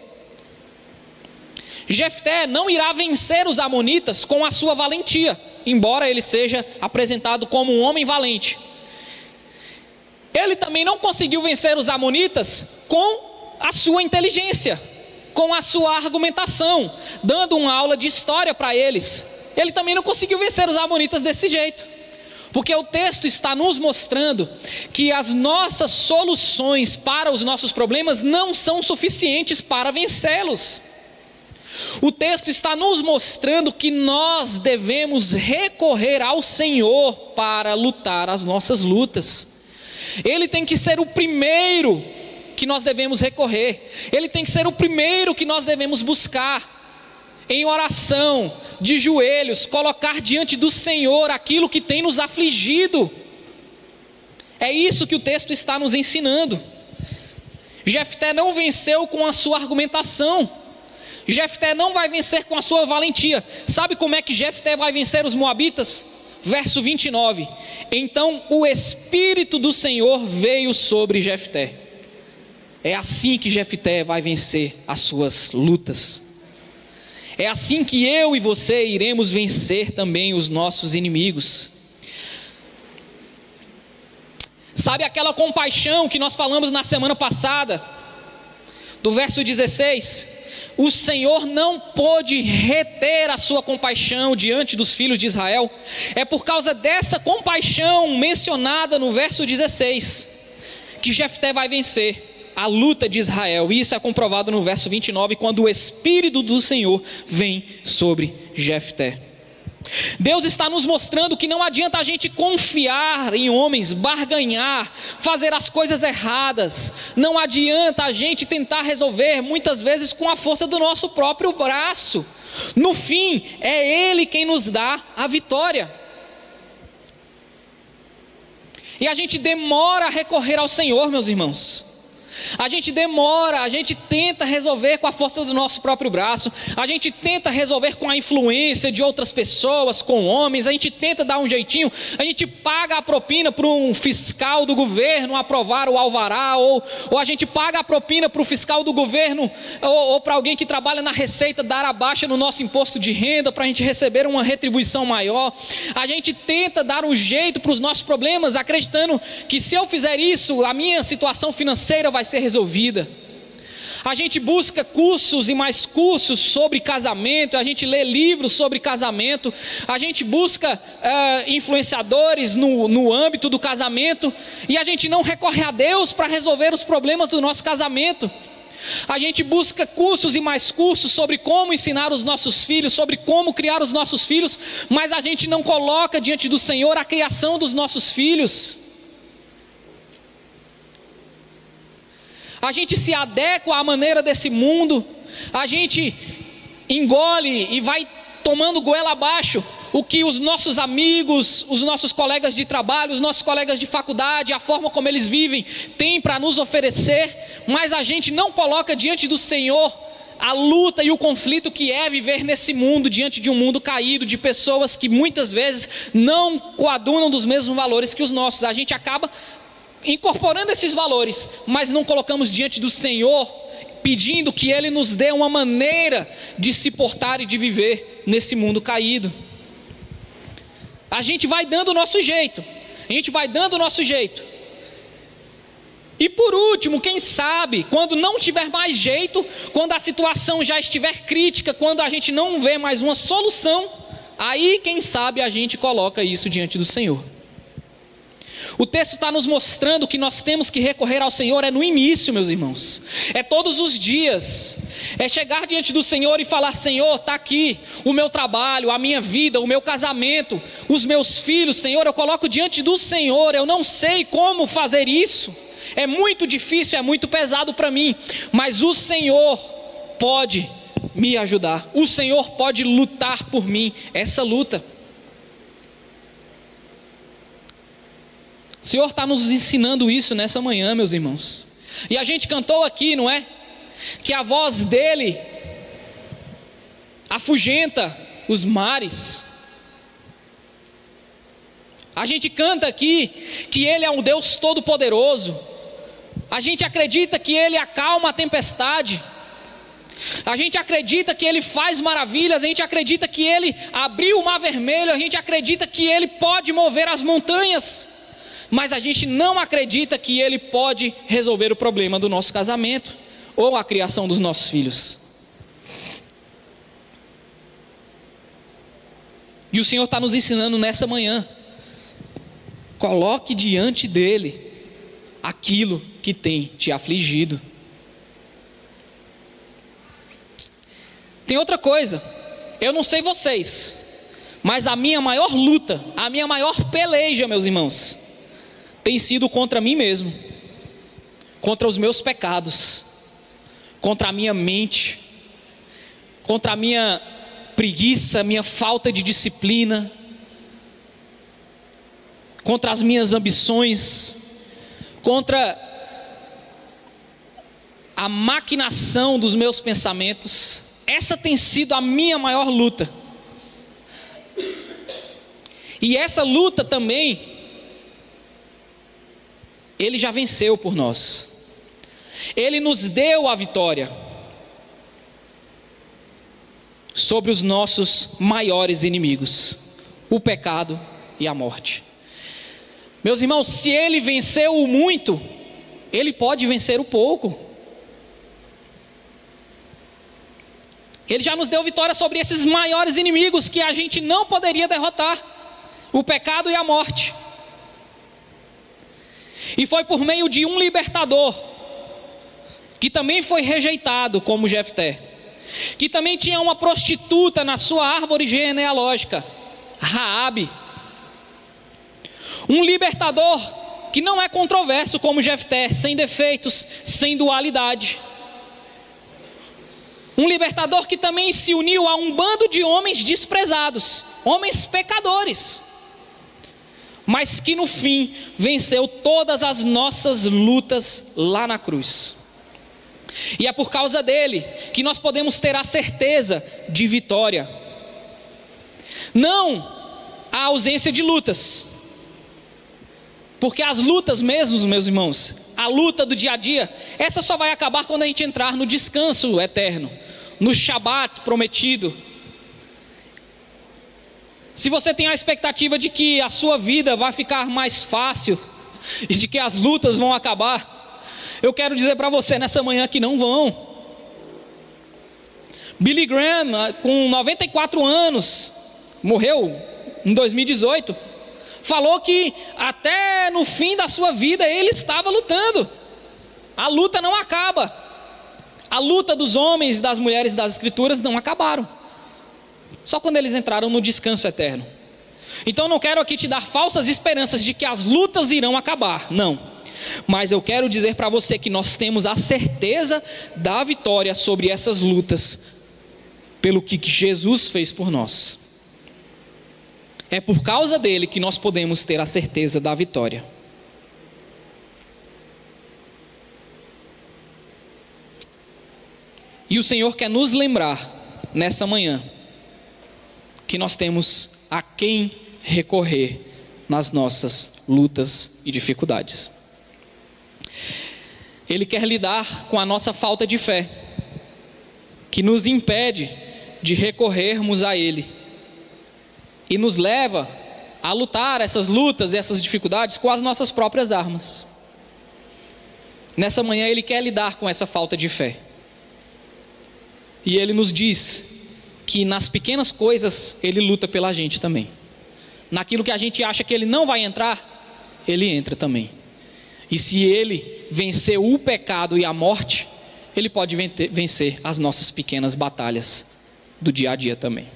Jefté não irá vencer os amonitas com a sua valentia, embora ele seja apresentado como um homem valente. Ele também não conseguiu vencer os amonitas com a sua inteligência, com a sua argumentação, dando uma aula de história para eles. Ele também não conseguiu vencer os amonitas desse jeito, porque o texto está nos mostrando que as nossas soluções para os nossos problemas não são suficientes para vencê-los. O texto está nos mostrando que nós devemos recorrer ao Senhor para lutar as nossas lutas. Ele tem que ser o primeiro que nós devemos recorrer. Ele tem que ser o primeiro que nós devemos buscar em oração, de joelhos, colocar diante do Senhor aquilo que tem nos afligido. É isso que o texto está nos ensinando. Jefté não venceu com a sua argumentação. Jefté não vai vencer com a sua valentia. Sabe como é que Jefté vai vencer os moabitas? Verso 29, então o Espírito do Senhor veio sobre Jefté. É assim que Jefté vai vencer as suas lutas. É assim que eu e você iremos vencer também os nossos inimigos. Sabe aquela compaixão que nós falamos na semana passada? Do verso 16... O Senhor não pôde reter a sua compaixão diante dos filhos de Israel. É por causa dessa compaixão mencionada no verso 16 que Jefté vai vencer a luta de Israel. E isso é comprovado no verso 29, quando o Espírito do Senhor vem sobre Jefté. Deus está nos mostrando que não adianta a gente confiar em homens, barganhar, fazer as coisas erradas. Não adianta a gente tentar resolver muitas vezes com a força do nosso próprio braço. No fim, é Ele quem nos dá a vitória. E a gente demora a recorrer ao Senhor, meus irmãos. A gente demora, a gente tenta resolver com a força do nosso próprio braço, a gente tenta resolver com a influência de outras pessoas, com homens, a gente tenta dar um jeitinho, a gente paga a propina para um fiscal do governo aprovar o alvará, ou a gente paga a propina para o fiscal do governo, ou para alguém que trabalha na Receita dar a baixa no nosso imposto de renda, para a gente receber uma retribuição maior. A gente tenta dar um jeito para os nossos problemas, acreditando que se eu fizer isso, a minha situação financeira vai ser resolvida. A gente busca cursos e mais cursos sobre casamento, a gente lê livros sobre casamento, a gente busca influenciadores no âmbito do casamento, e a gente não recorre a Deus para resolver os problemas do nosso casamento. A gente busca cursos e mais cursos sobre como ensinar os nossos filhos, sobre como criar os nossos filhos, mas a gente não coloca diante do Senhor a criação dos nossos filhos. A gente se adequa à maneira desse mundo, a gente engole e vai tomando goela abaixo o que os nossos amigos, os nossos colegas de trabalho, os nossos colegas de faculdade, a forma como eles vivem, têm para nos oferecer, mas a gente não coloca diante do Senhor a luta e o conflito que é viver nesse mundo, diante de um mundo caído, de pessoas que muitas vezes não coadunam dos mesmos valores que os nossos. A gente acaba incorporando esses valores, mas não colocamos diante do Senhor, pedindo que Ele nos dê uma maneira de se portar e de viver nesse mundo caído. A gente vai dando o nosso jeito, E por último, quem sabe, quando não tiver mais jeito, quando a situação já estiver crítica, quando a gente não vê mais uma solução, aí quem sabe a gente coloca isso diante do Senhor. O texto está nos mostrando que nós temos que recorrer ao Senhor é no início, meus irmãos. É todos os dias. É chegar diante do Senhor e falar: Senhor, está aqui o meu trabalho, a minha vida, o meu casamento, os meus filhos. Senhor, eu coloco diante do Senhor. Eu não sei como fazer isso. É muito difícil, é muito pesado para mim. Mas o Senhor pode me ajudar. O Senhor pode lutar por mim essa luta. O Senhor está nos ensinando isso nessa manhã, meus irmãos. E a gente cantou aqui, não é? Que a voz dele afugenta os mares. A gente canta aqui que Ele é um Deus todo-poderoso. A gente acredita que Ele acalma a tempestade. A gente acredita que Ele faz maravilhas. A gente acredita que Ele abriu o mar vermelho. A gente acredita que Ele pode mover as montanhas. Mas a gente não acredita que Ele pode resolver o problema do nosso casamento ou a criação dos nossos filhos. E o Senhor está nos ensinando nessa manhã: coloque diante dEle aquilo que tem te afligido. Tem outra coisa, eu não sei vocês, mas a minha maior luta, a minha maior peleja, meus irmãos, tem sido contra mim mesmo, contra os meus pecados, contra a minha mente, contra a minha preguiça, minha falta de disciplina, contra as minhas ambições, contra a maquinação dos meus pensamentos. Essa tem sido a minha maior luta. E essa luta também Ele já venceu por nós. Ele nos deu a vitória sobre os nossos maiores inimigos, o pecado e a morte. Meus irmãos, se Ele venceu o muito, Ele pode vencer o pouco. Ele já nos deu vitória sobre esses maiores inimigos que a gente não poderia derrotar, o pecado e a morte. E foi por meio de um libertador, que também foi rejeitado como Jefté, que também tinha uma prostituta na sua árvore genealógica, Raabe. Um libertador que não é controverso como Jefté, sem defeitos, sem dualidade. Um libertador que também se uniu a um bando de homens desprezados, homens pecadores, mas que no fim venceu todas as nossas lutas lá na cruz. E é por causa dele que nós podemos ter a certeza de vitória. Não a ausência de lutas, porque as lutas mesmo, meus irmãos, a luta do dia a dia, essa só vai acabar quando a gente entrar no descanso eterno, no Shabat prometido. Se você tem a expectativa de que a sua vida vai ficar mais fácil e de que as lutas vão acabar, eu quero dizer para você nessa manhã que não vão. Billy Graham, com 94 anos, morreu em 2018, falou que até no fim da sua vida ele estava lutando. A luta não acaba. A luta dos homens e das mulheres das Escrituras não acabaram. Só quando eles entraram no descanso eterno. Então eu não quero aqui te dar falsas esperanças de que as lutas irão acabar, não. Mas eu quero dizer para você que nós temos a certeza da vitória sobre essas lutas, pelo que Jesus fez por nós. É por causa dele que nós podemos ter a certeza da vitória. E o Senhor quer nos lembrar nessa manhã que nós temos a quem recorrer nas nossas lutas e dificuldades. Ele quer lidar com a nossa falta de fé, que nos impede de recorrermos a Ele, e nos leva a lutar essas lutas e essas dificuldades com as nossas próprias armas. Nessa manhã Ele quer lidar com essa falta de fé, e Ele nos diz que nas pequenas coisas Ele luta pela gente também. Naquilo que a gente acha que Ele não vai entrar, Ele entra também. E se Ele vencer o pecado e a morte, Ele pode vencer as nossas pequenas batalhas do dia a dia também.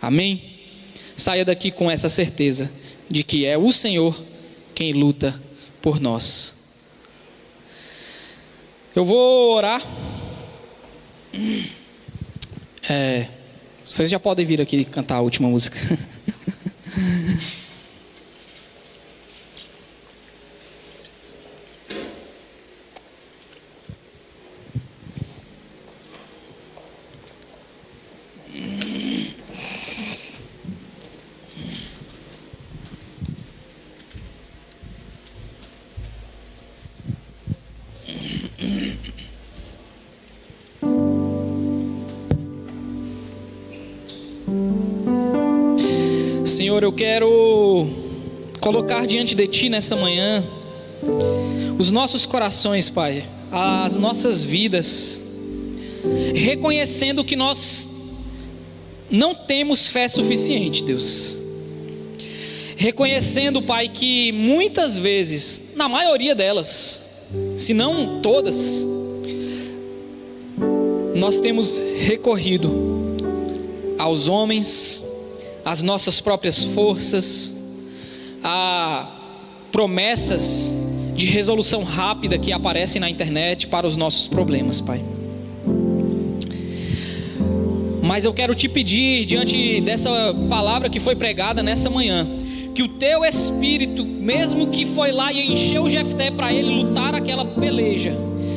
Amém? Saia daqui com essa certeza de que é o Senhor quem luta por nós. Eu vou orar. Vocês já podem vir aqui cantar a última música. Senhor, eu quero colocar diante de Ti nessa manhã os nossos corações, Pai, as nossas vidas, reconhecendo que nós não temos fé suficiente, Deus. Reconhecendo, Pai, que muitas vezes, na maioria delas, se não todas, nós temos recorrido aos homens, às nossas próprias forças, a promessas de resolução rápida que aparecem na internet para os nossos problemas, Pai. Mas eu quero te pedir, diante dessa palavra que foi pregada nessa manhã, que o Teu Espírito, mesmo que foi lá e encheu Jefté para ele lutar aquela peleja,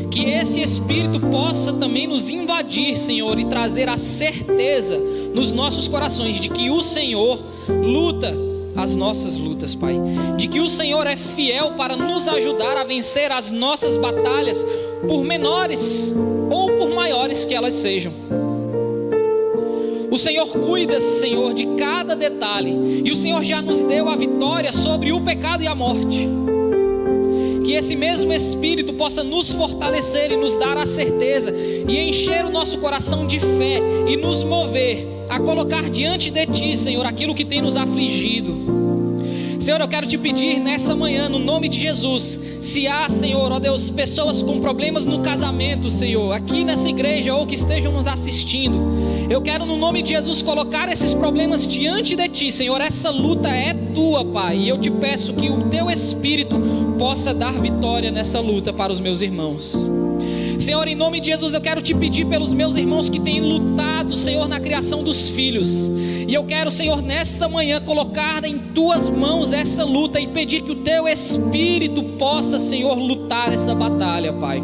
que esse Espírito possa também nos invadir, Senhor, e trazer a certeza nos nossos corações de que o Senhor luta as nossas lutas, Pai. De que o Senhor é fiel para nos ajudar a vencer as nossas batalhas, por menores ou por maiores que elas sejam. O Senhor cuida, Senhor, de cada detalhe, e o Senhor já nos deu a vitória sobre o pecado e a morte. Que esse mesmo Espírito possa nos fortalecer e nos dar a certeza e encher o nosso coração de fé e nos mover a colocar diante de Ti, Senhor, aquilo que tem nos afligido. Senhor, eu quero te pedir nessa manhã, no nome de Jesus, se há, Senhor, ó Deus, pessoas com problemas no casamento, Senhor, aqui nessa igreja ou que estejam nos assistindo, eu quero no nome de Jesus colocar esses problemas diante de Ti, Senhor. Essa luta é Tua, Pai, e eu te peço que o Teu Espírito possa dar vitória nessa luta para os meus irmãos. Senhor, em nome de Jesus, eu quero te pedir pelos meus irmãos que têm lutado, Senhor, na criação dos filhos. E eu quero, Senhor, nesta manhã colocar em Tuas mãos essa luta e pedir que o Teu Espírito possa, Senhor, lutar essa batalha, Pai.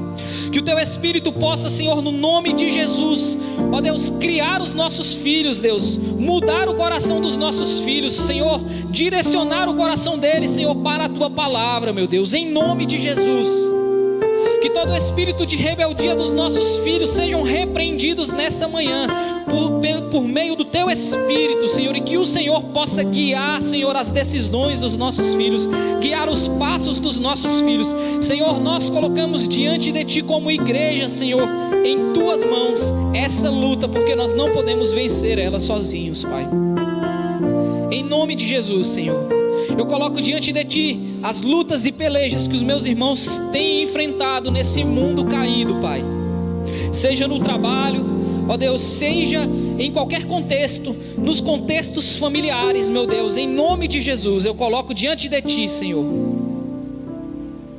Que o Teu Espírito possa, Senhor, no nome de Jesus, ó Deus, criar os nossos filhos, Deus, mudar o coração dos nossos filhos, Senhor, direcionar o coração deles, Senhor, para a Tua palavra, meu Deus, em nome de Jesus. Que todo espírito de rebeldia dos nossos filhos sejam repreendidos nessa manhã, por meio do Teu Espírito, Senhor, e que o Senhor possa guiar, Senhor, as decisões dos nossos filhos, guiar os passos dos nossos filhos. Senhor, nós colocamos diante de Ti como igreja, Senhor, em Tuas mãos, essa luta, porque nós não podemos vencer ela sozinhos, Pai. Em nome de Jesus, Senhor, eu coloco diante de Ti as lutas e pelejas que os meus irmãos têm enfrentado nesse mundo caído, Pai. Seja no trabalho, ó Deus, seja em qualquer contexto, nos contextos familiares, meu Deus, em nome de Jesus, eu coloco diante de Ti, Senhor.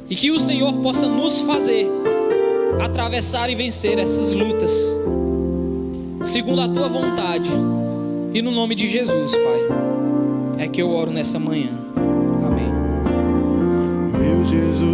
E que o Senhor possa nos fazer atravessar e vencer essas lutas, segundo a Tua vontade. E no nome de Jesus, Pai, é que eu oro nessa manhã. Amém. Meu Jesus.